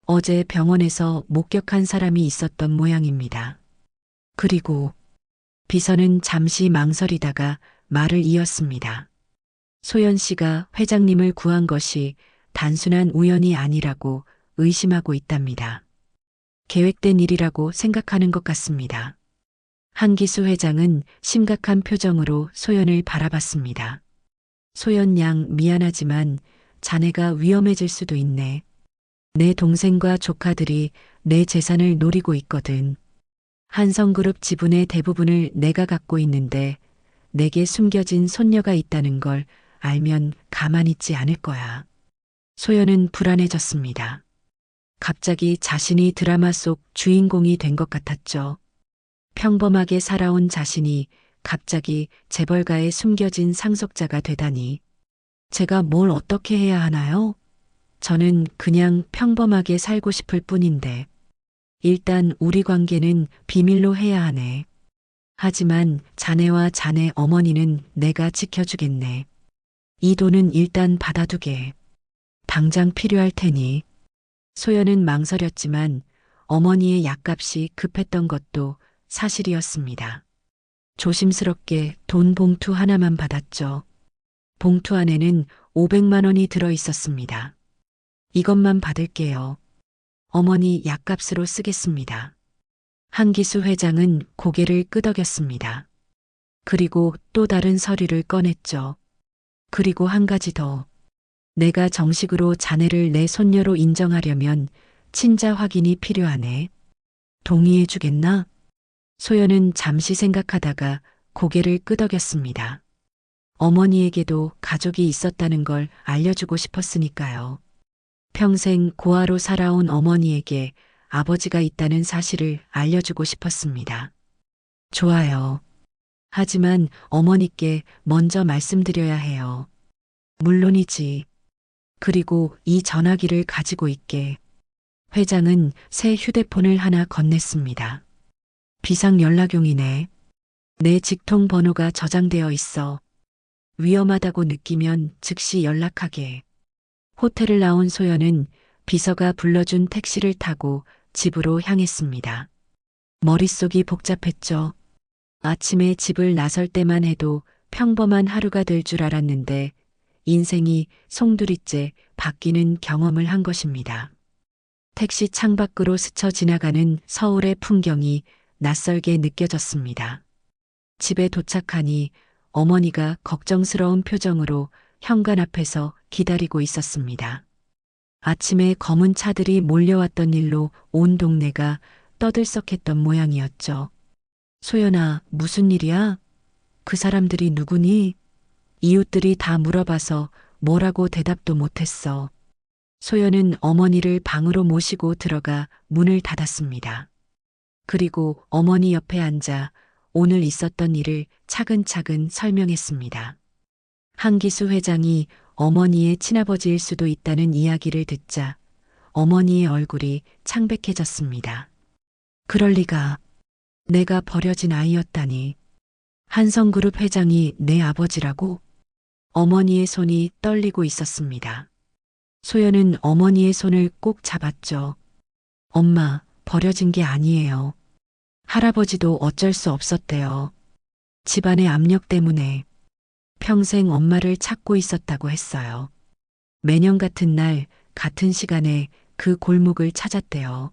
어제 병원에서 목격한 사람이 있었던 모양입니다. 그리고 비서는 잠시 망설이다가 말을 이었습니다. 소연 씨가 회장님을 구한 것이 단순한 우연이 아니라고 의심하고 있답니다. 계획된 일이라고 생각하는 것 같습니다. 한기수 회장은 심각한 표정으로 소연을 바라봤습니다. 소연 양 미안하지만 자네가 위험해질 수도 있네. 내 동생과 조카들이 내 재산을 노리고 있거든. 한성그룹 지분의 대부분을 내가 갖고 있는데 내게 숨겨진 손녀가 있다는 걸 알면 가만히 있지 않을 거야. 소연은 불안해졌습니다. 갑자기 자신이 드라마 속 주인공이 된 것 같았죠. 평범하게 살아온 자신이 갑자기 재벌가에 숨겨진 상속자가 되다니. 제가 뭘 어떻게 해야 하나요? 저는 그냥 평범하게 살고 싶을 뿐인데. 일단 우리 관계는 비밀로 해야 하네. 하지만 자네와 자네 어머니는 내가 지켜주겠네. 이 돈은 일단 받아두게. 당장 필요할 테니. 소연은 망설였지만 어머니의 약값이 급했던 것도 사실이었습니다. 조심스럽게 돈 봉투 하나만 받았죠. 봉투 안에는 500만 원이 들어 있었습니다. 이것만 받을게요. 어머니 약값으로 쓰겠습니다. 한기수 회장은 고개를 끄덕였습니다. 그리고 또 다른 서류를 꺼냈죠. 그리고 한 가지 더. 내가 정식으로 자네를 내 손녀로 인정하려면 친자 확인이 필요하네. 동의해 주겠나? 소연은 잠시 생각하다가 고개를 끄덕였습니다. 어머니에게도 가족이 있었다는 걸 알려주고 싶었으니까요. 평생 고아로 살아온 어머니에게 아버지가 있다는 사실을 알려주고 싶었습니다. 좋아요. 하지만 어머니께 먼저 말씀드려야 해요. 물론이지. 그리고 이 전화기를 가지고 있게. 회장은 새 휴대폰을 하나 건넸습니다. 비상연락용이네. 내 직통 번호가 저장되어 있어. 위험하다고 느끼면 즉시 연락하게. 호텔을 나온 소연은 비서가 불러준 택시를 타고 집으로 향했습니다. 머릿속이 복잡했죠. 아침에 집을 나설 때만 해도 평범한 하루가 될 줄 알았는데 인생이 송두리째 바뀌는 경험을 한 것입니다. 택시 창밖으로 스쳐 지나가는 서울의 풍경이 낯설게 느껴졌습니다. 집에 도착하니 어머니가 걱정스러운 표정으로 현관 앞에서 기다리고 있었습니다. 아침에 검은 차들이 몰려왔던 일로 온 동네가 떠들썩했던 모양이었죠. 소연아, 무슨 일이야? 그 사람들이 누구니? 이웃들이 다 물어봐서 뭐라고 대답도 못했어. 소연은 어머니를 방으로 모시고 들어가 문을 닫았습니다. 그리고 어머니 옆에 앉아 오늘 있었던 일을 차근차근 설명했습니다. 한기수 회장이 어머니의 친아버지일 수도 있다는 이야기를 듣자 어머니의 얼굴이 창백해졌습니다. 그럴 리가. 내가 버려진 아이였다니. 한성그룹 회장이 내 아버지라고? 어머니의 손이 떨리고 있었습니다. 소연은 어머니의 손을 꼭 잡았죠. 엄마, 버려진 게 아니에요. 할아버지도 어쩔 수 없었대요. 집안의 압력 때문에 평생 엄마를 찾고 있었다고 했어요. 매년 같은 날, 같은 시간에 그 골목을 찾았대요.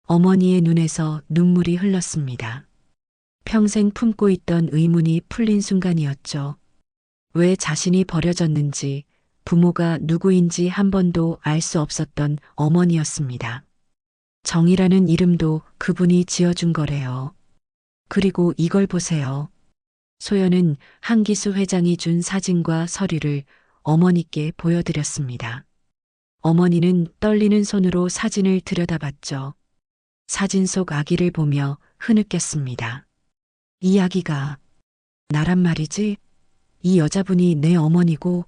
어머니의 눈에서 눈물이 흘렀습니다. 평생 품고 있던 의문이 풀린 순간이었죠. 왜 자신이 버려졌는지, 부모가 누구인지 한 번도 알 수 없었던 어머니였습니다. 정이라는 이름도 그분이 지어준 거래요. 그리고 이걸 보세요. 소연은 한기수 회장이 준 사진과 서류를 어머니께 보여드렸습니다. 어머니는 떨리는 손으로 사진을 들여다봤죠. 사진 속 아기를 보며 흐느꼈습니다. 이 아기가 나란 말이지? 이 여자분이 내 어머니고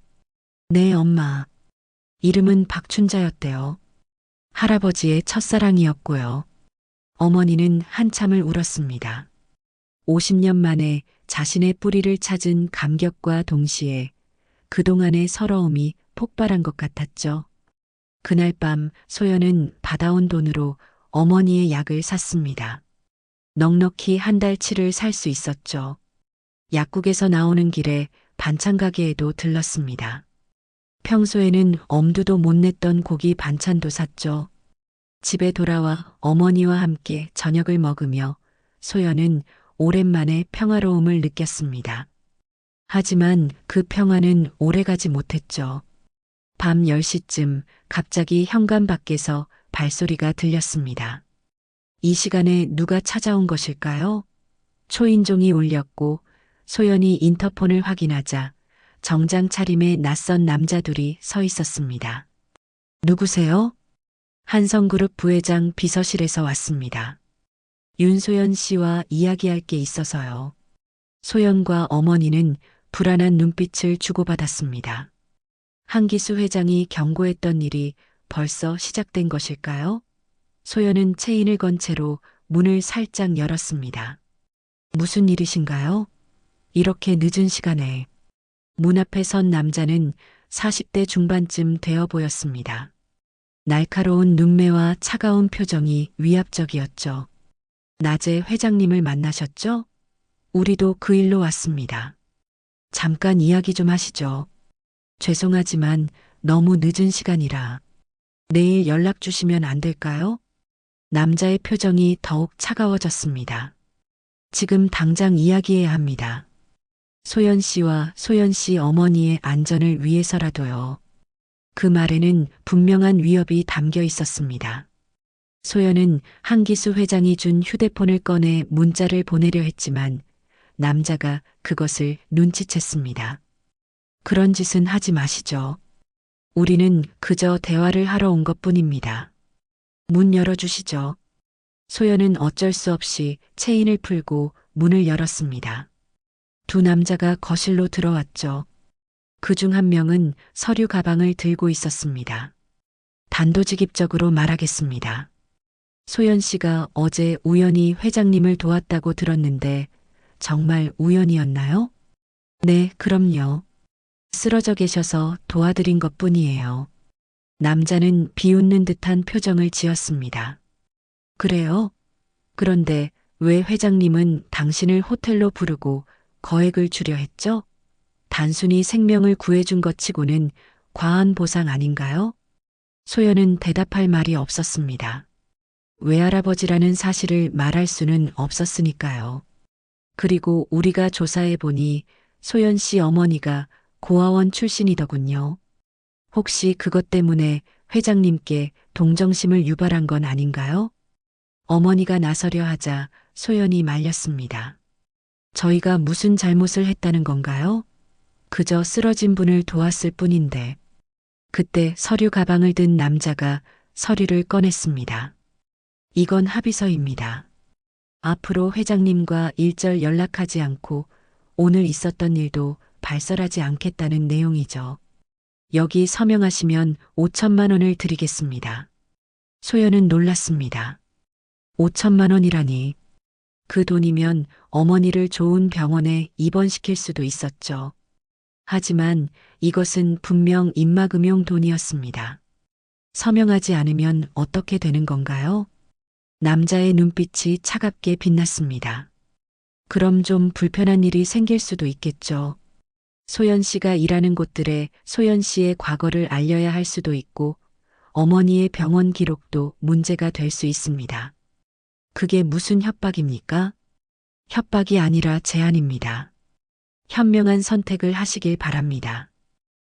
내 엄마. 이름은 박춘자였대요. 할아버지의 첫사랑이었고요. 어머니는 한참을 울었습니다. 50년 만에 자신의 뿌리를 찾은 감격과 동시에 그동안의 서러움이 폭발한 것 같았죠. 그날 밤 소연은 받아온 돈으로 어머니의 약을 샀습니다. 넉넉히 한 달치를 살 수 있었죠. 약국에서 나오는 길에 반찬 가게에도 들렀습니다. 평소에는 엄두도 못 냈던 고기 반찬도 샀죠. 집에 돌아와 어머니와 함께 저녁을 먹으며 소연은 오랜만에 평화로움을 느꼈습니다. 하지만 그 평화는 오래가지 못했죠. 밤 10시쯤 갑자기 현관 밖에서 발소리가 들렸습니다. 이 시간에 누가 찾아온 것일까요? 초인종이 울렸고 소연이 인터폰을 확인하자 정장 차림의 낯선 남자 둘이 서 있었습니다. 누구세요? 한성그룹 부회장 비서실에서 왔습니다. 윤소연 씨와 이야기할 게 있어서요. 소연과 어머니는 불안한 눈빛을 주고받았습니다. 한기수 회장이 경고했던 일이 벌써 시작된 것일까요? 소연은 체인을 건 채로 문을 살짝 열었습니다. 무슨 일이신가요? 이렇게 늦은 시간에. 문 앞에 선 남자는 40대 중반쯤 되어 보였습니다. 날카로운 눈매와 차가운 표정이 위압적이었죠. 낮에 회장님을 만나셨죠? 우리도 그 일로 왔습니다. 잠깐 이야기 좀 하시죠. 죄송하지만 너무 늦은 시간이라. 내일 연락 주시면 안 될까요? 남자의 표정이 더욱 차가워졌습니다. 지금 당장 이야기해야 합니다. 소연 씨와 소연 씨 어머니의 안전을 위해서라도요. 그 말에는 분명한 위협이 담겨 있었습니다. 소연은 한기수 회장이 준 휴대폰을 꺼내 문자를 보내려 했지만 남자가 그것을 눈치챘습니다. 그런 짓은 하지 마시죠. 우리는 그저 대화를 하러 온 것뿐입니다. 문 열어주시죠. 소연은 어쩔 수 없이 체인을 풀고 문을 열었습니다. 두 남자가 거실로 들어왔죠. 그중 한 명은 서류 가방을 들고 있었습니다. 단도직입적으로 말하겠습니다. 소연 씨가 어제 우연히 회장님을 도왔다고 들었는데 정말 우연이었나요? 네, 그럼요. 쓰러져 계셔서 도와드린 것뿐이에요. 남자는 비웃는 듯한 표정을 지었습니다. 그래요? 그런데 왜 회장님은 당신을 호텔로 부르고 거액을 주려 했죠? 단순히 생명을 구해준 것 치고는 과한 보상 아닌가요? 소연은 대답할 말이 없었습니다. 외할아버지라는 사실을 말할 수는 없었으니까요. 그리고 우리가 조사해 보니 소연 씨 어머니가 고아원 출신이더군요. 혹시 그것 때문에 회장님께 동정심을 유발한 건 아닌가요? 어머니가 나서려 하자 소연이 말렸습니다. 저희가 무슨 잘못을 했다는 건가요? 그저 쓰러진 분을 도왔을 뿐인데. 그때 서류 가방을 든 남자가 서류를 꺼냈습니다. 이건 합의서입니다. 앞으로 회장님과 일절 연락하지 않고 오늘 있었던 일도 발설하지 않겠다는 내용이죠. 여기 서명하시면 5천만 원을 드리겠습니다. 소연은 놀랐습니다. 5천만 원이라니. 그 돈이면 어머니를 좋은 병원에 입원시킬 수도 있었죠. 하지만 이것은 분명 입막음용 돈이었습니다. 서명하지 않으면 어떻게 되는 건가요? 남자의 눈빛이 차갑게 빛났습니다. 그럼 좀 불편한 일이 생길 수도 있겠죠. 소연 씨가 일하는 곳들에 소연 씨의 과거를 알려야 할 수도 있고 어머니의 병원 기록도 문제가 될 수 있습니다. 그게 무슨 협박입니까? 협박이 아니라 제안입니다. 현명한 선택을 하시길 바랍니다.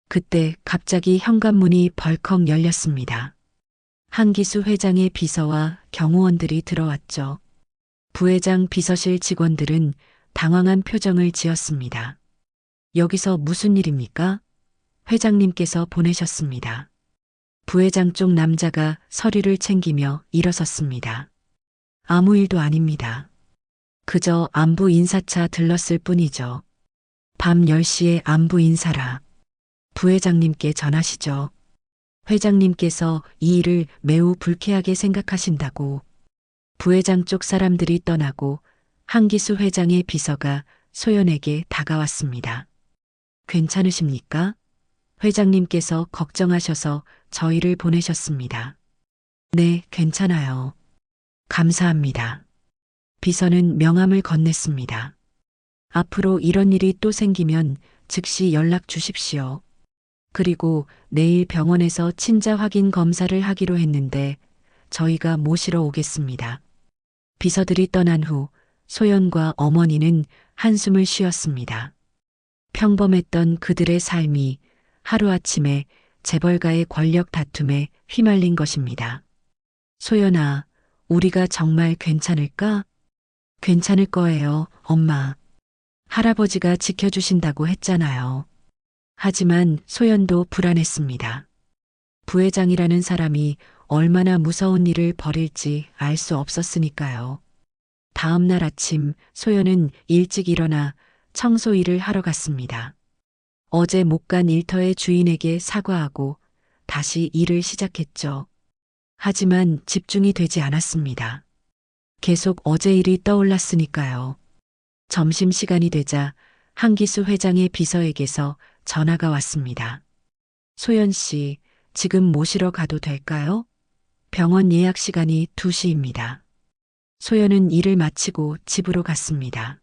그때 갑자기 현관문이 벌컥 열렸습니다. 한기수 회장의 비서와 경호원들이 들어왔죠. 부회장 비서실 직원들은 당황한 표정을 지었습니다. 여기서 무슨 일입니까? 회장님께서 보내셨습니다. 부회장 쪽 남자가 서류를 챙기며 일어섰습니다. 아무 일도 아닙니다. 그저 안부 인사차 들렀을 뿐이죠. 밤 10시에 안부 인사라. 부회장님께 전하시죠. 회장님께서 이 일을 매우 불쾌하게 생각하신다고. 부회장 쪽 사람들이 떠나고 한기수 회장의 비서가 소연에게 다가왔습니다. 괜찮으십니까? 회장님께서 걱정하셔서 저희를 보내셨습니다. 네, 괜찮아요. 감사합니다. 비서는 명함을 건넸습니다. 앞으로 이런 일이 또 생기면 즉시 연락 주십시오. 그리고 내일 병원에서 친자 확인 검사를 하기로 했는데 저희가 모시러 오겠습니다. 비서들이 떠난 후 소연과 어머니는 한숨을 쉬었습니다. 평범했던 그들의 삶이 하루아침에 재벌가의 권력 다툼에 휘말린 것입니다. 소연아, 우리가 정말 괜찮을까? 괜찮을 거예요, 엄마. 할아버지가 지켜주신다고 했잖아요. 하지만 소연도 불안했습니다. 부회장이라는 사람이 얼마나 무서운 일을 벌일지 알 수 없었으니까요. 다음 날 아침 소연은 일찍 일어나 청소 일을 하러 갔습니다. 어제 못 간 일터의 주인에게 사과하고 다시 일을 시작했죠. 하지만 집중이 되지 않았습니다. 계속 어제 일이 떠올랐으니까요. 점심시간이 되자 한기수 회장의 비서에게서 전화가 왔습니다. 소연 씨, 지금 모시러 가도 될까요? 병원 예약 시간이 2시입니다. 소연은 일을 마치고 집으로 갔습니다.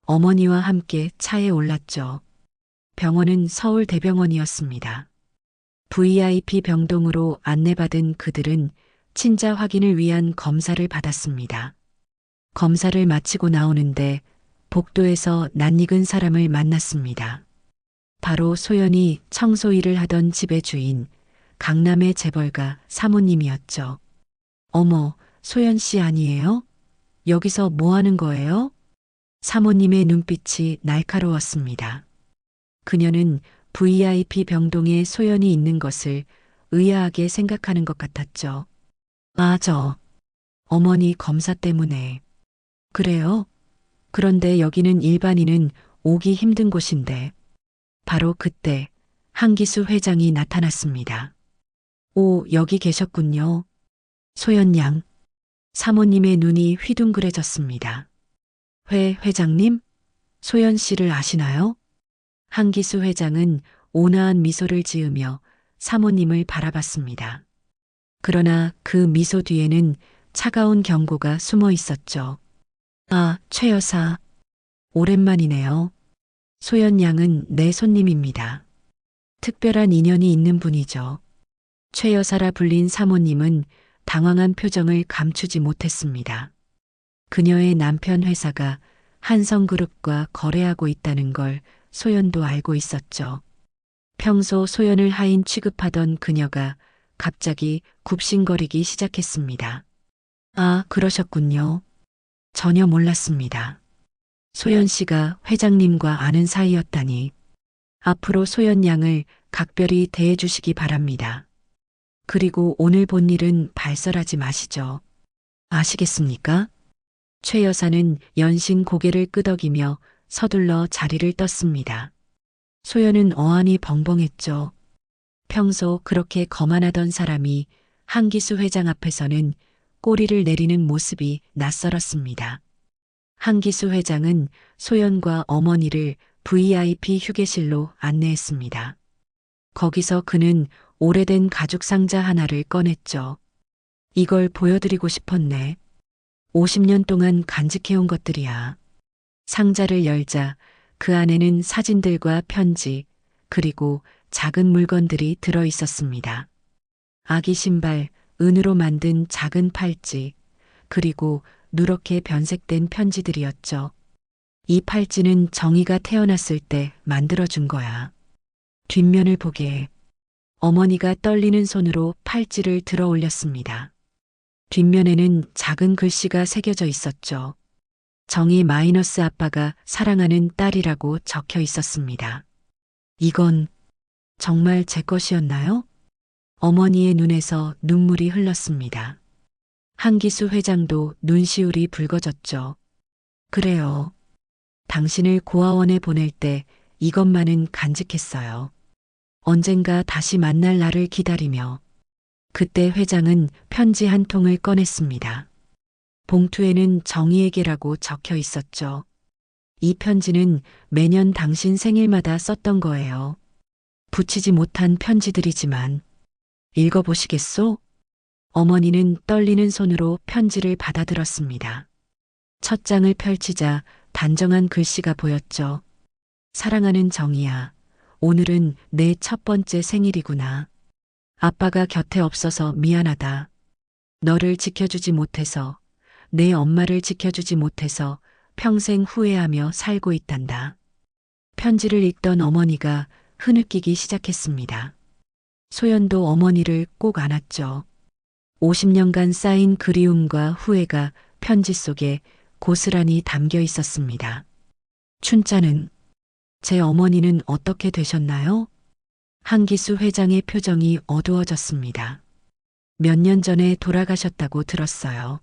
어머니와 함께 차에 올랐죠. 병원은 서울대병원이었습니다. VIP 병동으로 안내받은 그들은 친자 확인을 위한 검사를 받았습니다. 검사를 마치고 나오는데 복도에서 낯익은 사람을 만났습니다. 바로 소연이 청소 일을 하던 집의 주인, 강남의 재벌가 사모님이었죠. 어머, 소연 씨 아니에요? 여기서 뭐 하는 거예요? 사모님의 눈빛이 날카로웠습니다. 그녀는 VIP 병동에 소연이 있는 것을 의아하게 생각하는 것 같았죠. 아, 어머니 검사 때문에. 그래요? 그런데 여기는 일반인은 오기 힘든 곳인데. 바로 그때 한기수 회장이 나타났습니다. 오, 여기 계셨군요. 소연 양. 사모님의 눈이 휘둥그레졌습니다. 회장님? 소연 씨를 아시나요? 한기수 회장은 온화한 미소를 지으며 사모님을 바라봤습니다. 그러나 그 미소 뒤에는 차가운 경고가 숨어 있었죠. 아, 최 여사. 오랜만이네요. 소연 양은 내 손님입니다. 특별한 인연이 있는 분이죠. 최 여사라 불린 사모님은 당황한 표정을 감추지 못했습니다. 그녀의 남편 회사가 한성그룹과 거래하고 있다는 걸 소연도 알고 있었죠. 평소 소연을 하인 취급하던 그녀가 갑자기 굽신거리기 시작했습니다. 아, 그러셨군요. 전혀 몰랐습니다. 소연 씨가 회장님과 아는 사이였다니. 앞으로 소연 양을 각별히 대해주시기 바랍니다. 그리고 오늘 본 일은 발설하지 마시죠. 아시겠습니까? 최 여사는 연신 고개를 끄덕이며 서둘러 자리를 떴습니다. 소연은 어안이 벙벙했죠. 평소 그렇게 거만하던 사람이 한기수 회장 앞에서는 꼬리를 내리는 모습이 낯설었습니다. 한기수 회장은 소연과 어머니를 VIP 휴게실로 안내했습니다. 거기서 그는 오래된 가죽 상자 하나를 꺼냈죠. 이걸 보여드리고 싶었네. 50년 동안 간직해온 것들이야. 상자를 열자 그 안에는 사진들과 편지, 그리고 작은 물건들이 들어 있었습니다. 아기 신발, 은으로 만든 작은 팔찌, 그리고 누렇게 변색된 편지들이었죠. 이 팔찌는 정희가 태어났을 때 만들어준 거야. 뒷면을 보게 해. 어머니가 떨리는 손으로 팔찌를 들어 올렸습니다. 뒷면에는 작은 글씨가 새겨져 있었죠. 정희 마이너스 아빠가 사랑하는 딸이라고 적혀 있었습니다. 이건 정말 제 것이었나요? 어머니의 눈에서 눈물이 흘렀습니다. 한기수 회장도 눈시울이 붉어졌죠. 그래요. 당신을 고아원에 보낼 때 이것만은 간직했어요. 언젠가 다시 만날 날을 기다리며. 그때 회장은 편지 한 통을 꺼냈습니다. 봉투에는 정희에게라고 적혀 있었죠. 이 편지는 매년 당신 생일마다 썼던 거예요. 붙이지 못한 편지들이지만. 읽어보시겠소? 어머니는 떨리는 손으로 편지를 받아들었습니다. 첫 장을 펼치자 단정한 글씨가 보였죠. 사랑하는 정희야, 오늘은 내 첫 번째 생일이구나. 아빠가 곁에 없어서 미안하다. 너를 지켜주지 못해서, 내 엄마를 지켜주지 못해서 평생 후회하며 살고 있단다. 편지를 읽던 어머니가 흐느끼기 시작했습니다. 소연도 어머니를 꼭 안았죠. 50년간 쌓인 그리움과 후회가 편지 속에 고스란히 담겨 있었습니다. 춘자는, 제 어머니는 어떻게 되셨나요? 한기수 회장의 표정이 어두워졌습니다. 몇 년 전에 돌아가셨다고 들었어요.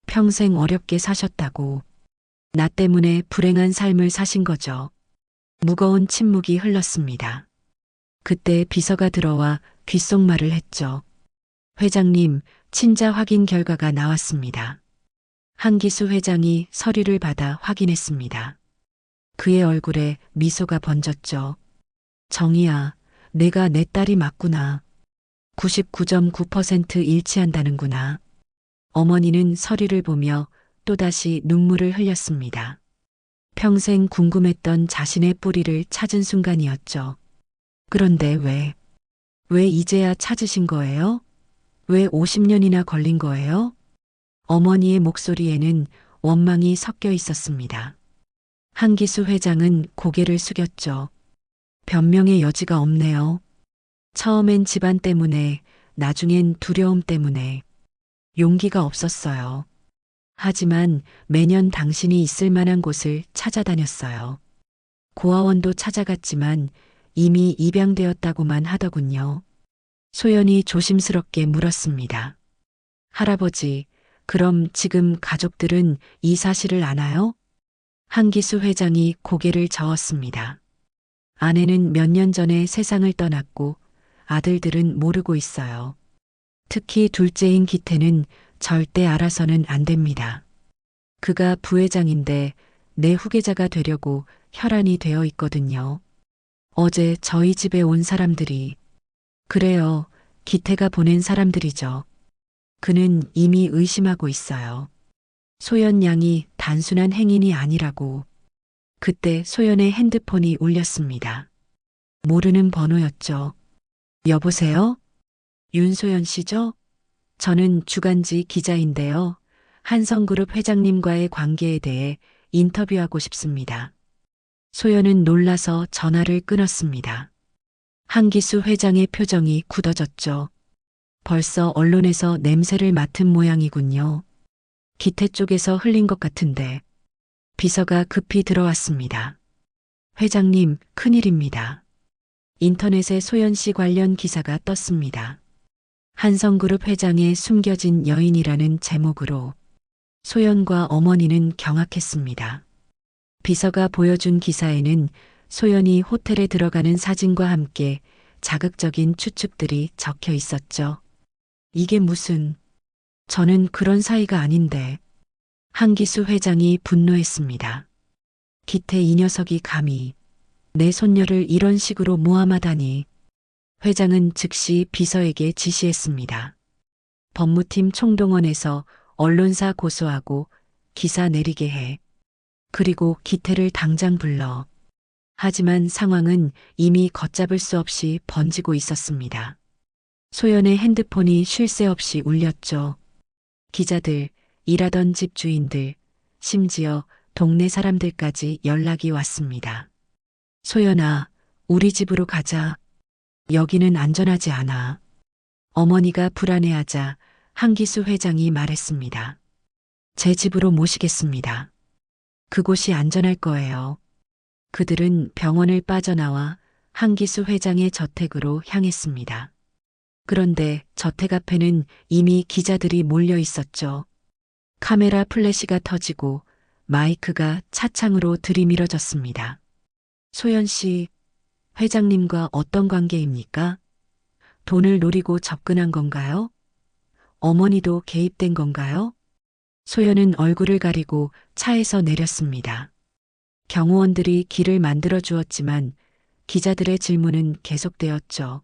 평생 어렵게 사셨다고. 나 때문에 불행한 삶을 사신 거죠. 무거운 침묵이 흘렀습니다. 그때 비서가 들어와 귓속말을 했죠. 회장님, 친자 확인 결과가 나왔습니다. 한기수 회장이 서류를 받아 확인했습니다. 그의 얼굴에 미소가 번졌죠. 정희야, 내가 내 딸이 맞구나. 99.9% 일치한다는구나. 어머니는 서류를 보며 또다시 눈물을 흘렸습니다. 평생 궁금했던 자신의 뿌리를 찾은 순간이었죠. 그런데 왜 이제야 찾으신 거예요? 왜 50년이나 걸린 거예요? 어머니의 목소리에는 원망이 섞여 있었습니다. 한기수 회장은 고개를 숙였죠. 변명의 여지가 없네요. 처음엔 집안 때문에, 나중엔 두려움 때문에 용기가 없었어요. 하지만 매년 당신이 있을 만한 곳을 찾아다녔어요. 고아원도 찾아갔지만 이미 입양되었다고만 하더군요. 소연이 조심스럽게 물었습니다. 할아버지, 그럼 지금 가족들은 이 사실을 아나요? 한기수 회장이 고개를 저었습니다. 아내는 몇 년 전에 세상을 떠났고 아들들은 모르고 있어요. 특히 둘째인 기태는 절대 알아서는 안 됩니다. 그가 부회장인데 내 후계자가 되려고 혈안이 되어 있거든요. 어제 저희 집에 온 사람들이, 그래요, 기태가 보낸 사람들이죠. 그는 이미 의심하고 있어요. 소연 양이 단순한 행인이 아니라고. 그때 소연의 핸드폰이 울렸습니다. 모르는 번호였죠. 여보세요? 윤소연 씨죠? 저는 주간지 기자인데요. 한성그룹 회장님과의 관계에 대해 인터뷰하고 싶습니다. 소연은 놀라서 전화를 끊었습니다. 한기수 회장의 표정이 굳어졌죠. 벌써 언론에서 냄새를 맡은 모양이군요. 기태 쪽에서 흘린 것 같은데. 비서가 급히 들어왔습니다. 회장님, 큰일입니다. 인터넷에 소연 씨 관련 기사가 떴습니다. 한성그룹 회장의 숨겨진 여인이라는 제목으로. 소연과 어머니는 경악했습니다. 비서가 보여준 기사에는 소연이 호텔에 들어가는 사진과 함께 자극적인 추측들이 적혀 있었죠. 이게 무슨, 저는 그런 사이가 아닌데. 한기수 회장이 분노했습니다. 기태 이 녀석이 감히 내 손녀를 이런 식으로 모함하다니. 회장은 즉시 비서에게 지시했습니다. 법무팀 총동원해서 언론사 고소하고 기사 내리게 해. 그리고 기태를 당장 불러. 하지만 상황은 이미 걷잡을 수 없이 번지고 있었습니다. 소연의 핸드폰이 쉴 새 없이 울렸죠. 기자들, 일하던 집 주인들, 심지어 동네 사람들까지 연락이 왔습니다. 소연아, 우리 집으로 가자. 여기는 안전하지 않아. 어머니가 불안해하자 한기수 회장이 말했습니다. 제 집으로 모시겠습니다. 그곳이 안전할 거예요. 그들은 병원을 빠져나와 한기수 회장의 저택으로 향했습니다. 그런데 저택 앞에는 이미 기자들이 몰려 있었죠. 카메라 플래시가 터지고 마이크가 차창으로 들이밀어졌습니다. 소연 씨, 회장님과 어떤 관계입니까? 돈을 노리고 접근한 건가요? 어머니도 개입된 건가요? 소연은 얼굴을 가리고 차에서 내렸습니다. 경호원들이 길을 만들어 주었지만 기자들의 질문은 계속되었죠.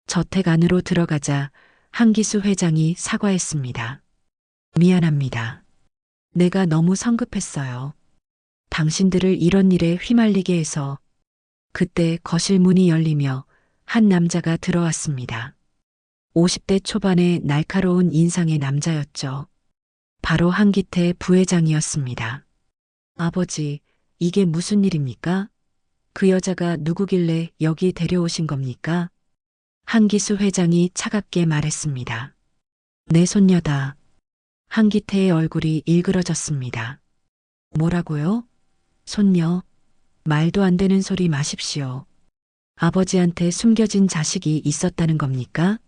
저택 안으로 들어가자 한기수 회장이 사과했습니다. 미안합니다. 내가 너무 성급했어요. 당신들을 이런 일에 휘말리게 해서. 그때 거실 문이 열리며 한 남자가 들어왔습니다. 50대 초반의 날카로운 인상의 남자였죠. 바로 한기태 부회장이었습니다. 아버지, 이게 무슨 일입니까? 그 여자가 누구길래 여기 데려오신 겁니까? 한기수 회장이 차갑게 말했습니다. 내 손녀다. 한기태의 얼굴이 일그러졌습니다. 뭐라고요? 손녀? 말도 안 되는 소리 마십시오. 아버지한테 숨겨진 자식이 있었다는 겁니까?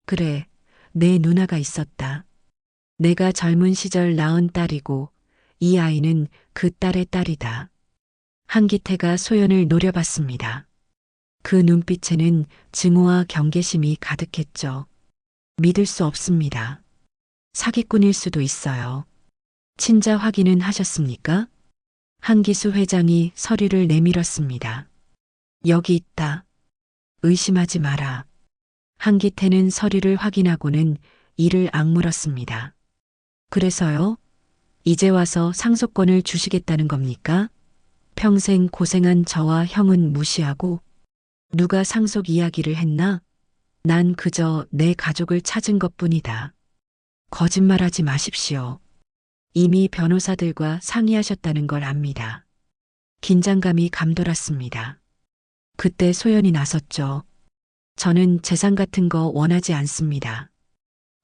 그래, 내 누나가 있었다. 내가 젊은 시절 낳은 딸이고 이 아이는 그 딸의 딸이다. 한기태가 소연을 노려봤습니다. 그 눈빛에는 증오와 경계심이 가득했죠. 믿을 수 없습니다. 사기꾼일 수도 있어요. 친자 확인은 하셨습니까? 한기수 회장이 서류를 내밀었습니다. 여기 있다. 의심하지 마라. 한기태는 서류를 확인하고는 이를 악물었습니다. 그래서요? 이제 와서 상속권을 주시겠다는 겁니까? 평생 고생한 저와 형은 무시하고 누가 상속 이야기를 했나? 난 그저 내 가족을 찾은 것뿐이다. 거짓말하지 마십시오. 이미 변호사들과 상의하셨다는 걸 압니다. 긴장감이 감돌았습니다. 그때 소연이 나섰죠. 저는 재산 같은 거 원하지 않습니다.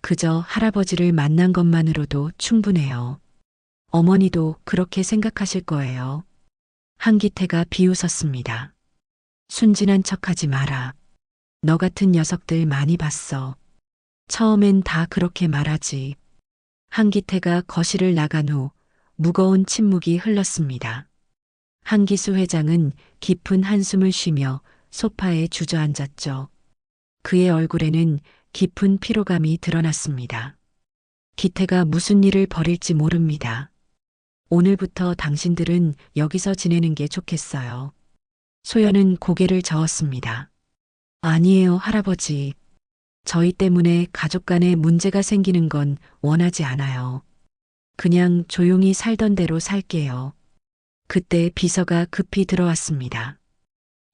그저 할아버지를 만난 것만으로도 충분해요. 어머니도 그렇게 생각하실 거예요. 한기태가 비웃었습니다. 순진한 척하지 마라. 너 같은 녀석들 많이 봤어. 처음엔 다 그렇게 말하지. 한기태가 거실을 나간 후 무거운 침묵이 흘렀습니다. 한기수 회장은 깊은 한숨을 쉬며 소파에 주저앉았죠. 그의 얼굴에는 깊은 피로감이 드러났습니다. 기태가 무슨 일을 벌일지 모릅니다. 오늘부터 당신들은 여기서 지내는 게 좋겠어요. 소연은 고개를 저었습니다. 아니에요, 할아버지. 저희 때문에 가족 간에 문제가 생기는 건 원하지 않아요. 그냥 조용히 살던 대로 살게요. 그때 비서가 급히 들어왔습니다.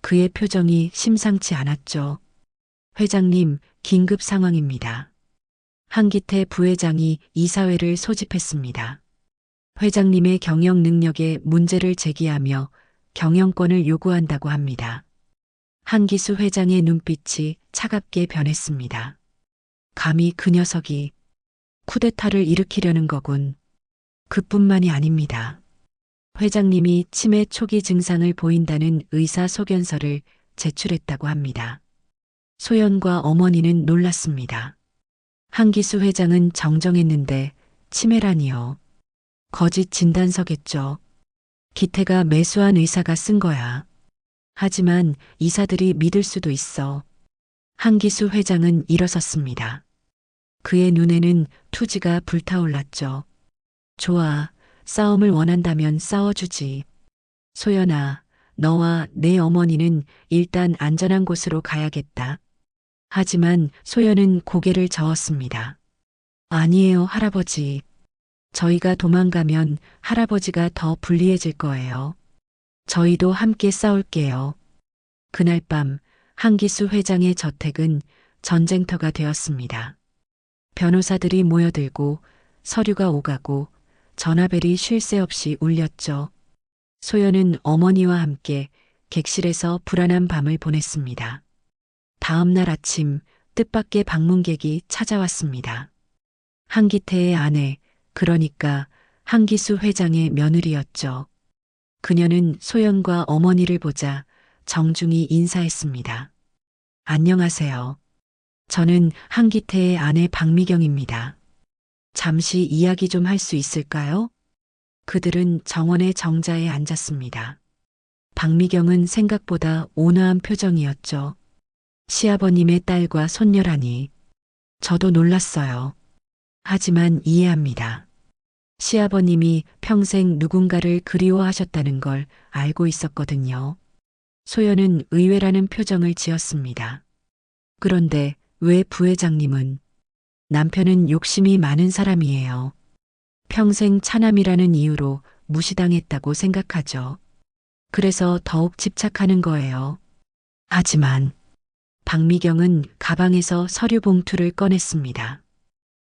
그의 표정이 심상치 않았죠. 회장님, 긴급 상황입니다. 한기태 부회장이 이사회를 소집했습니다. 회장님의 경영 능력에 문제를 제기하며 경영권을 요구한다고 합니다. 한기수 회장의 눈빛이 차갑게 변했습니다. 감히 그 녀석이 쿠데타를 일으키려는 거군. 그뿐만이 아닙니다. 회장님이 치매 초기 증상을 보인다는 의사소견서를 제출했다고 합니다. 소연과 어머니는 놀랐습니다. 한기수 회장은 정정했는데 치매라니요. 거짓 진단서겠죠. 기태가 매수한 의사가 쓴 거야. 하지만 이사들이 믿을 수도 있어. 한기수 회장은 일어섰습니다. 그의 눈에는 투지가 불타올랐죠. 좋아, 싸움을 원한다면 싸워주지. 소연아, 너와 내 어머니는 일단 안전한 곳으로 가야겠다. 하지만 소연은 고개를 저었습니다. 아니에요, 할아버지. 저희가 도망가면 할아버지가 더 불리해질 거예요. 저희도 함께 싸울게요. 그날 밤 한기수 회장의 저택은 전쟁터가 되었습니다. 변호사들이 모여들고 서류가 오가고 전화벨이 쉴 새 없이 울렸죠. 소연은 어머니와 함께 객실에서 불안한 밤을 보냈습니다. 다음 날 아침 뜻밖의 방문객이 찾아왔습니다. 한기태의 아내, 그러니까 한기수 회장의 며느리였죠. 그녀는 소연과 어머니를 보자 정중히 인사했습니다. 안녕하세요. 저는 한기태의 아내 박미경입니다. 잠시 이야기 좀 할 수 있을까요? 그들은 정원의 정자에 앉았습니다. 박미경은 생각보다 온화한 표정이었죠. 시아버님의 딸과 손녀라니. 저도 놀랐어요. 하지만 이해합니다. 시아버님이 평생 누군가를 그리워하셨다는 걸 알고 있었거든요. 소연은 의외라는 표정을 지었습니다. 그런데 왜 부회장님은? 남편은 욕심이 많은 사람이에요. 평생 차남이라는 이유로 무시당했다고 생각하죠. 그래서 더욱 집착하는 거예요. 하지만 박미경은 가방에서 서류 봉투를 꺼냈습니다.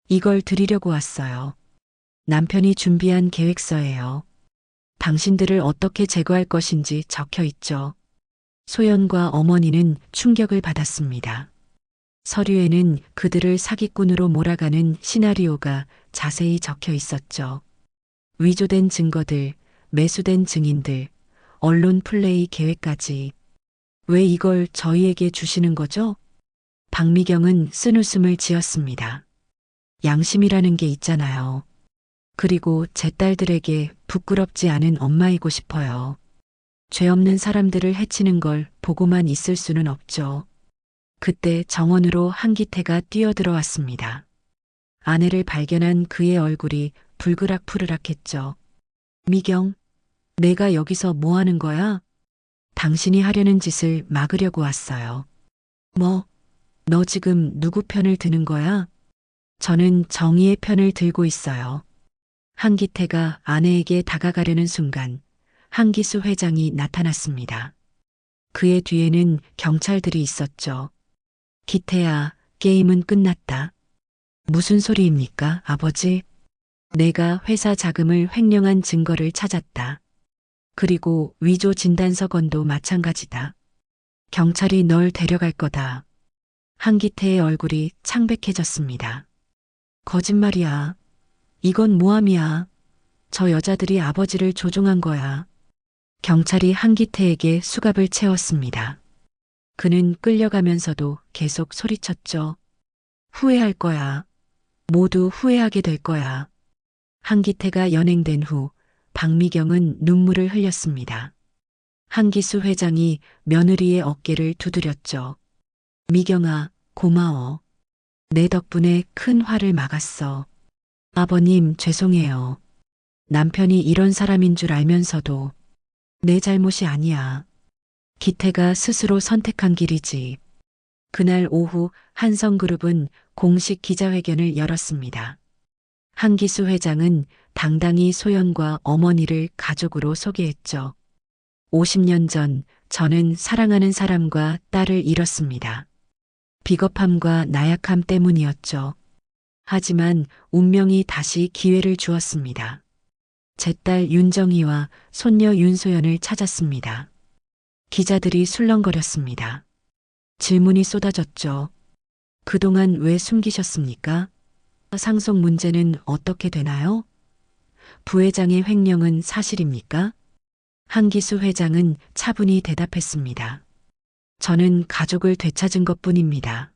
이걸 드리려고 왔어요. 남편이 준비한 계획서예요. 당신들을 어떻게 제거할 것인지 적혀 있죠. 소연과 어머니는 충격을 받았습니다. 서류에는 그들을 사기꾼으로 몰아가는 시나리오가 자세히 적혀 있었죠. 위조된 증거들, 매수된 증인들, 언론 플레이 계획까지. 왜 이걸 저희에게 주시는 거죠? 박미경은 쓴웃음을 지었습니다. 양심이라는 게 있잖아요. 그리고 제 딸들에게 부끄럽지 않은 엄마이고 싶어요. 죄 없는 사람들을 해치는 걸 보고만 있을 수는 없죠. 그때 정원으로 한기태가 뛰어들어왔습니다. 아내를 발견한 그의 얼굴이 불그락푸르락했죠. 미경, 내가 여기서 뭐 하는 거야? 당신이 하려는 짓을 막으려고 왔어요. 뭐, 너 지금 누구 편을 드는 거야? 저는 정의의 편을 들고 있어요. 한기태가 아내에게 다가가려는 순간 한기수 회장이 나타났습니다. 그의 뒤에는 경찰들이 있었죠. 기태야, 게임은 끝났다. 무슨 소리입니까, 아버지? 내가 회사 자금을 횡령한 증거를 찾았다. 그리고 위조 진단서 건도 마찬가지다. 경찰이 널 데려갈 거다. 한기태의 얼굴이 창백해졌습니다. 거짓말이야. 이건 모함이야. 저 여자들이 아버지를 조종한 거야. 경찰이 한기태에게 수갑을 채웠습니다. 그는 끌려가면서도 계속 소리쳤죠. 후회할 거야. 모두 후회하게 될 거야. 한기태가 연행된 후 박미경은 눈물을 흘렸습니다. 한기수 회장이 며느리의 어깨를 두드렸죠. 미경아, 고마워. 내 덕분에 큰 화를 막았어. 아버님, 죄송해요. 남편이 이런 사람인 줄 알면서도 내 잘못이 아니야. 기태가 스스로 선택한 길이지. 그날 오후 한성그룹은 공식 기자회견을 열었습니다. 한기수 회장은 당당히 소연과 어머니를 가족으로 소개했죠. 50년 전 저는 사랑하는 사람과 딸을 잃었습니다. 비겁함과 나약함 때문이었죠. 하지만 운명이 다시 기회를 주었습니다. 제 딸 윤정이와 손녀 윤소연을 찾았습니다. 기자들이 술렁거렸습니다. 질문이 쏟아졌죠. 그동안 왜 숨기셨습니까? 상속 문제는 어떻게 되나요? 부회장의 횡령은 사실입니까? 한기수 회장은 차분히 대답했습니다. 저는 가족을 되찾은 것뿐입니다.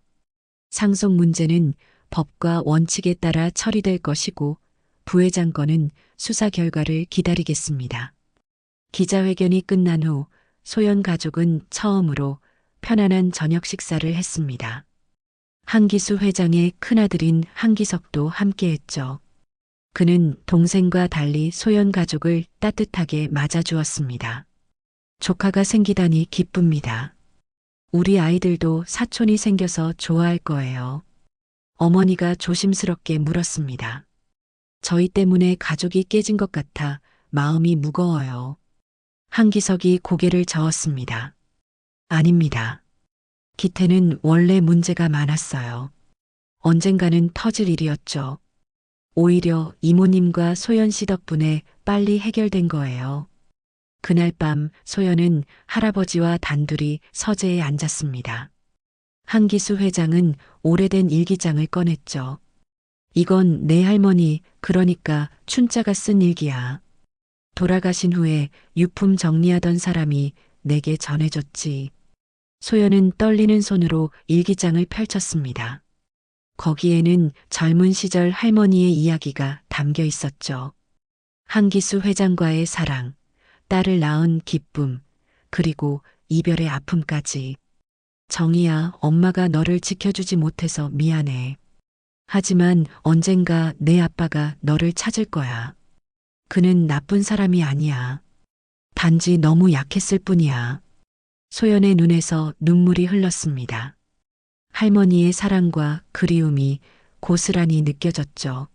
상속 문제는 법과 원칙에 따라 처리될 것이고 부회장 건은 수사 결과를 기다리겠습니다. 기자회견이 끝난 후 소연 가족은 처음으로 편안한 저녁 식사를 했습니다. 한기수 회장의 큰아들인 한기석도 함께했죠. 그는 동생과 달리 소연 가족을 따뜻하게 맞아주었습니다. 조카가 생기다니 기쁩니다. 우리 아이들도 사촌이 생겨서 좋아할 거예요. 어머니가 조심스럽게 물었습니다. 저희 때문에 가족이 깨진 것 같아 마음이 무거워요. 한기석이 고개를 저었습니다. 아닙니다. 기태는 원래 문제가 많았어요. 언젠가는 터질 일이었죠. 오히려 이모님과 소연 씨 덕분에 빨리 해결된 거예요. 그날 밤 소연은 할아버지와 단둘이 서재에 앉았습니다. 한기수 회장은 오래된 일기장을 꺼냈죠. 이건 내 할머니, 그러니까 춘자가 쓴 일기야. 돌아가신 후에 유품 정리하던 사람이 내게 전해줬지. 소연은 떨리는 손으로 일기장을 펼쳤습니다. 거기에는 젊은 시절 할머니의 이야기가 담겨 있었죠. 한기수 회장과의 사랑, 딸을 낳은 기쁨, 그리고 이별의 아픔까지. 정희야, 엄마가 너를 지켜주지 못해서 미안해. 하지만 언젠가 내 아빠가 너를 찾을 거야. 그는 나쁜 사람이 아니야. 단지 너무 약했을 뿐이야. 소연의 눈에서 눈물이 흘렀습니다. 할머니의 사랑과 그리움이 고스란히 느껴졌죠.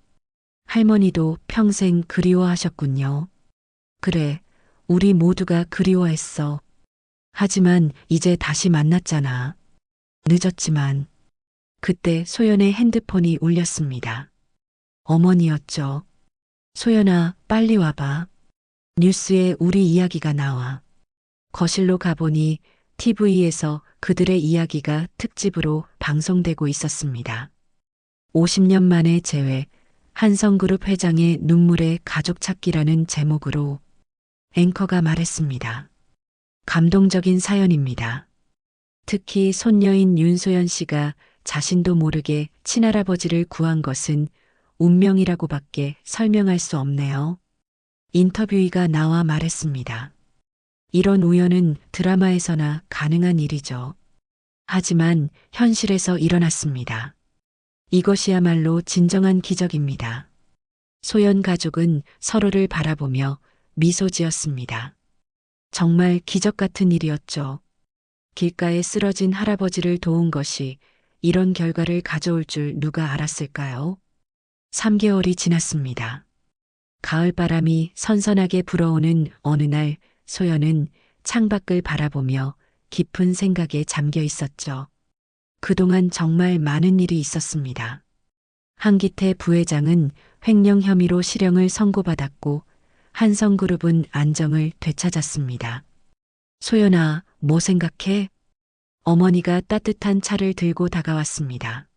할머니도 평생 그리워하셨군요. 그래, 우리 모두가 그리워했어. 하지만 이제 다시 만났잖아. 늦었지만. 그때 소연의 핸드폰이 울렸습니다. 어머니였죠. 소연아, 빨리 와봐. 뉴스에 우리 이야기가 나와. 거실로 가보니 TV에서 그들의 이야기가 특집으로 방송되고 있었습니다. 50년 만의 재회, 한성그룹 회장의 눈물의 가족 찾기라는 제목으로 앵커가 말했습니다. 감동적인 사연입니다. 특히 손녀인 윤소연 씨가 자신도 모르게 친할아버지를 구한 것은 운명이라고밖에 설명할 수 없네요. 인터뷰이가 나와 말했습니다. 이런 우연은 드라마에서나 가능한 일이죠. 하지만 현실에서 일어났습니다. 이것이야말로 진정한 기적입니다. 소연 가족은 서로를 바라보며 미소 지었습니다. 정말 기적 같은 일이었죠. 길가에 쓰러진 할아버지를 도운 것이 이런 결과를 가져올 줄 누가 알았을까요? 3개월이 지났습니다. 가을바람이 선선하게 불어오는 어느 날 소연은 창밖을 바라보며 깊은 생각에 잠겨 있었죠. 그동안 정말 많은 일이 있었습니다. 한기태 부회장은 횡령 혐의로 실형을 선고받았고 한성그룹은 안정을 되찾았습니다. 소연아, 뭐 생각해? 어머니가 따뜻한 차를 들고 다가왔습니다.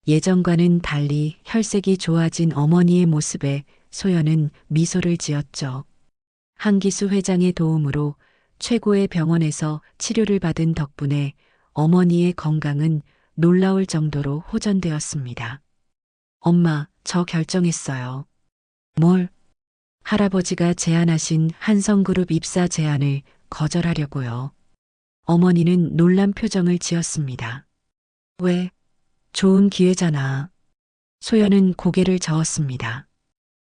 예전과는 달리 혈색이 좋아진 어머니의 모습에 소연은 미소를 지었죠. 한기수 회장의 도움으로 최고의 병원에서 치료를 받은 덕분에 어머니의 건강은 놀라울 정도로 호전되었습니다. 엄마, 저 결정했어요. 뭘? 할아버지가 제안하신 한성그룹 입사 제안을 거절하려고요. 어머니는 놀란 표정을 지었습니다. 왜? 좋은 기회잖아. 소연은 고개를 저었습니다.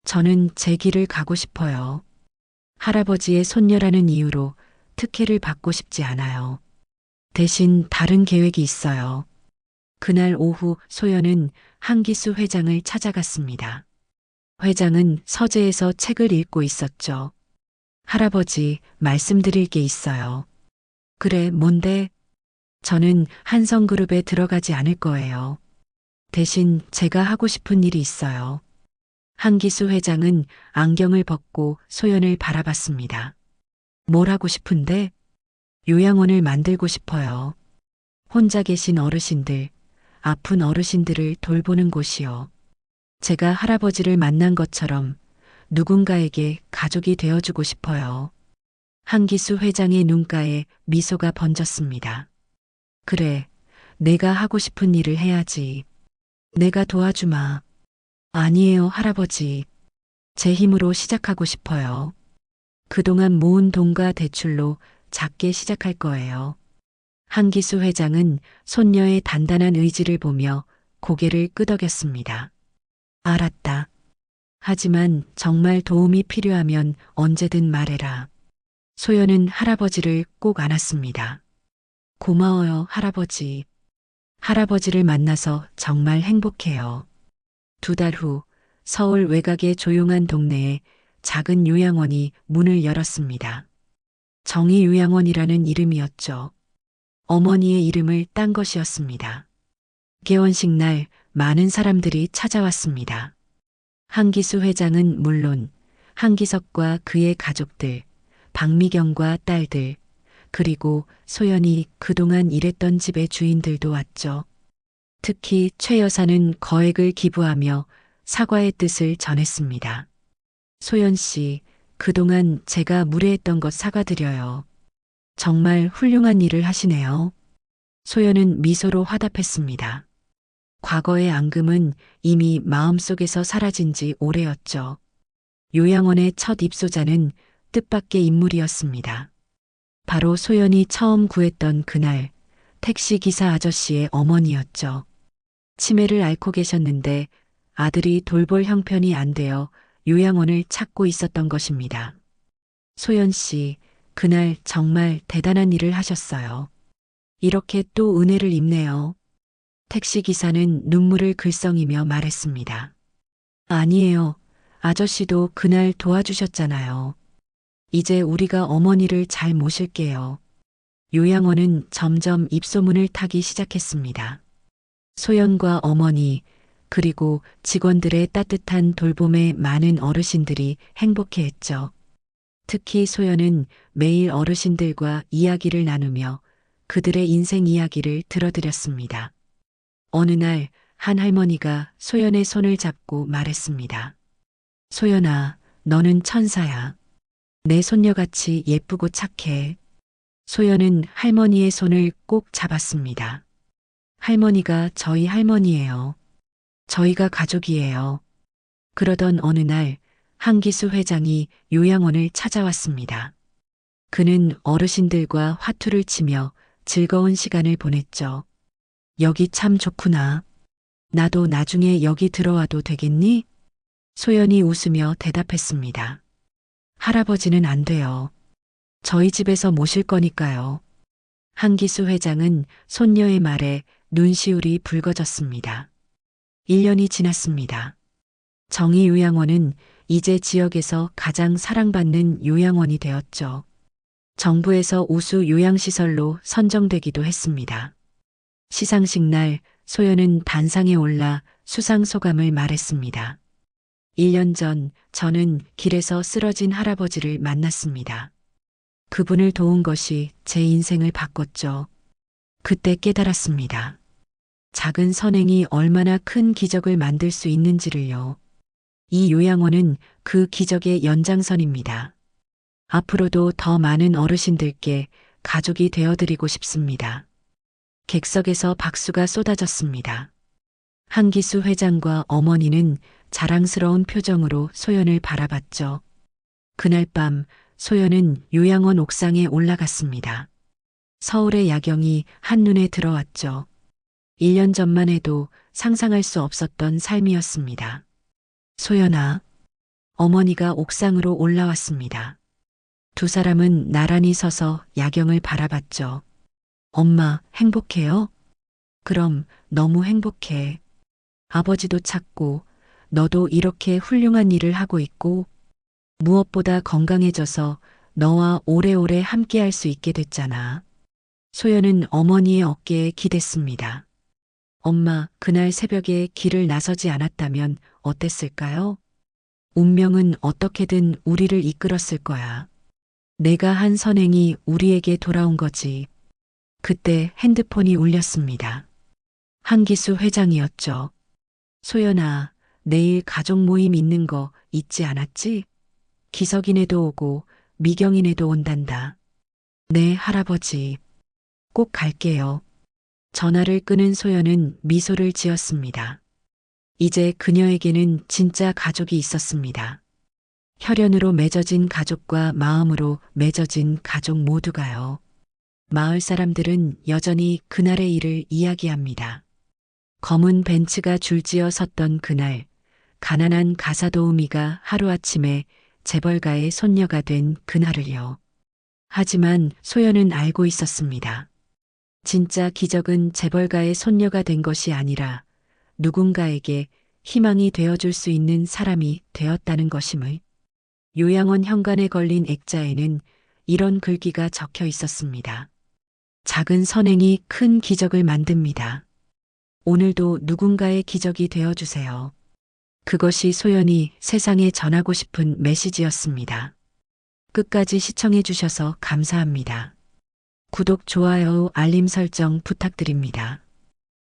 저는 제 길을 가고 싶어요. 할아버지의 손녀라는 이유로 특혜를 받고 싶지 않아요. 대신 다른 계획이 있어요. 그날 오후 소연은 한기수 회장을 찾아갔습니다. 회장은 서재에서 책을 읽고 있었죠. 할아버지, 말씀드릴 게 있어요. 그래, 뭔데? 저는 한성그룹에 들어가지 않을 거예요. 대신 제가 하고 싶은 일이 있어요. 한기수 회장은 안경을 벗고 소연을 바라봤습니다. 뭘 하고 싶은데? 요양원을 만들고 싶어요. 혼자 계신 어르신들, 아픈 어르신들을 돌보는 곳이요. 제가 할아버지를 만난 것처럼 누군가에게 가족이 되어주고 싶어요. 한기수 회장의 눈가에 미소가 번졌습니다. 그래, 내가 하고 싶은 일을 해야지. 내가 도와주마. 아니에요, 할아버지. 제 힘으로 시작하고 싶어요. 그동안 모은 돈과 대출로 작게 시작할 거예요. 한기수 회장은 손녀의 단단한 의지를 보며 고개를 끄덕였습니다. 알았다. 하지만 정말 도움이 필요하면 언제든 말해라. 소연은 할아버지를 꼭 안았습니다. 고마워요, 할아버지. 할아버지를 만나서 정말 행복해요. 2달 후 서울 외곽의 조용한 동네에 작은 요양원이 문을 열었습니다. 정의요양원이라는 이름이었죠. 어머니의 이름을 딴 것이었습니다. 개원식 날 많은 사람들이 찾아왔습니다. 한기수 회장은 물론 한기석과 그의 가족들, 박미경과 딸들, 그리고 소연이 그동안 일했던 집의 주인들도 왔죠. 특히 최 여사는 거액을 기부하며 사과의 뜻을 전했습니다. 소연 씨, 그동안 제가 무례했던 것 사과드려요. 정말 훌륭한 일을 하시네요. 소연은 미소로 화답했습니다. 과거의 앙금은 이미 마음속에서 사라진 지 오래였죠. 요양원의 첫 입소자는 뜻밖의 인물이었습니다. 바로 소연이 처음 구했던 그날 택시기사 아저씨의 어머니였죠. 치매를 앓고 계셨는데 아들이 돌볼 형편이 안 되어 요양원을 찾고 있었던 것입니다. 소연 씨, 그날 정말 대단한 일을 하셨어요. 이렇게 또 은혜를 입네요. 택시기사는 눈물을 글썽이며 말했습니다. 아니에요. 아저씨도 그날 도와주셨잖아요. 이제 우리가 어머니를 잘 모실게요. 요양원은 점점 입소문을 타기 시작했습니다. 소연과 어머니, 그리고 직원들의 따뜻한 돌봄에 많은 어르신들이 행복해했죠. 특히 소연은 매일 어르신들과 이야기를 나누며 그들의 인생 이야기를 들어드렸습니다. 어느 날 한 할머니가 소연의 손을 잡고 말했습니다. 소연아, 너는 천사야. 내 손녀같이 예쁘고 착해. 소연은 할머니의 손을 꼭 잡았습니다. 할머니가 저희 할머니예요. 저희가 가족이에요. 그러던 어느 날 한기수 회장이 요양원을 찾아왔습니다. 그는 어르신들과 화투를 치며 즐거운 시간을 보냈죠. 여기 참 좋구나. 나도 나중에 여기 들어와도 되겠니? 소연이 웃으며 대답했습니다. 할아버지는 안 돼요. 저희 집에서 모실 거니까요. 한기수 회장은 손녀의 말에 눈시울이 붉어졌습니다. 1년이 지났습니다. 정의요양원은 이제 지역에서 가장 사랑받는 요양원이 되었죠. 정부에서 우수 요양시설로 선정되기도 했습니다. 시상식 날 소연은 단상에 올라 수상 소감을 말했습니다. 1년 전 저는 길에서 쓰러진 할아버지를 만났습니다. 그분을 도운 것이 제 인생을 바꿨죠. 그때 깨달았습니다. 작은 선행이 얼마나 큰 기적을 만들 수 있는지를요. 이 요양원은 그 기적의 연장선입니다. 앞으로도 더 많은 어르신들께 가족이 되어드리고 싶습니다. 객석에서 박수가 쏟아졌습니다. 한기수 회장과 어머니는 자랑스러운 표정으로 소연을 바라봤죠. 그날 밤 소연은 요양원 옥상에 올라갔습니다. 서울의 야경이 한눈에 들어왔죠. 1년 전만 해도 상상할 수 없었던 삶이었습니다. 소연아, 어머니가 옥상으로 올라왔습니다. 두 사람은 나란히 서서 야경을 바라봤죠. 엄마, 행복해요? 그럼 너무 행복해. 아버지도 찾고 너도 이렇게 훌륭한 일을 하고 있고 무엇보다 건강해져서 너와 오래오래 함께할 수 있게 됐잖아. 소연은 어머니의 어깨에 기댔습니다. 엄마, 그날 새벽에 길을 나서지 않았다면 어땠을까요? 운명은 어떻게든 우리를 이끌었을 거야. 내가 한 선행이 우리에게 돌아온 거지. 그때 핸드폰이 울렸습니다. 한기수 회장이었죠. 소연아, 내일 가족 모임 있는 거 잊지 않았지? 기석이네도 오고 미경이네도 온단다. 네, 할아버지. 꼭 갈게요. 전화를 끊은 소연은 미소를 지었습니다. 이제 그녀에게는 진짜 가족이 있었습니다. 혈연으로 맺어진 가족과 마음으로 맺어진 가족 모두가요. 마을 사람들은 여전히 그날의 일을 이야기합니다. 검은 벤츠가 줄지어 섰던 그날, 가난한 가사도우미가 하루아침에 재벌가의 손녀가 된 그날을요. 하지만 소연은 알고 있었습니다. 진짜 기적은 재벌가의 손녀가 된 것이 아니라 누군가에게 희망이 되어줄 수 있는 사람이 되었다는 것임을. 요양원 현관에 걸린 액자에는 이런 글귀가 적혀 있었습니다. 작은 선행이 큰 기적을 만듭니다. 오늘도 누군가의 기적이 되어주세요. 그것이 소연이 세상에 전하고 싶은 메시지였습니다. 끝까지 시청해 주셔서 감사합니다. 구독, 좋아요, 알림 설정 부탁드립니다.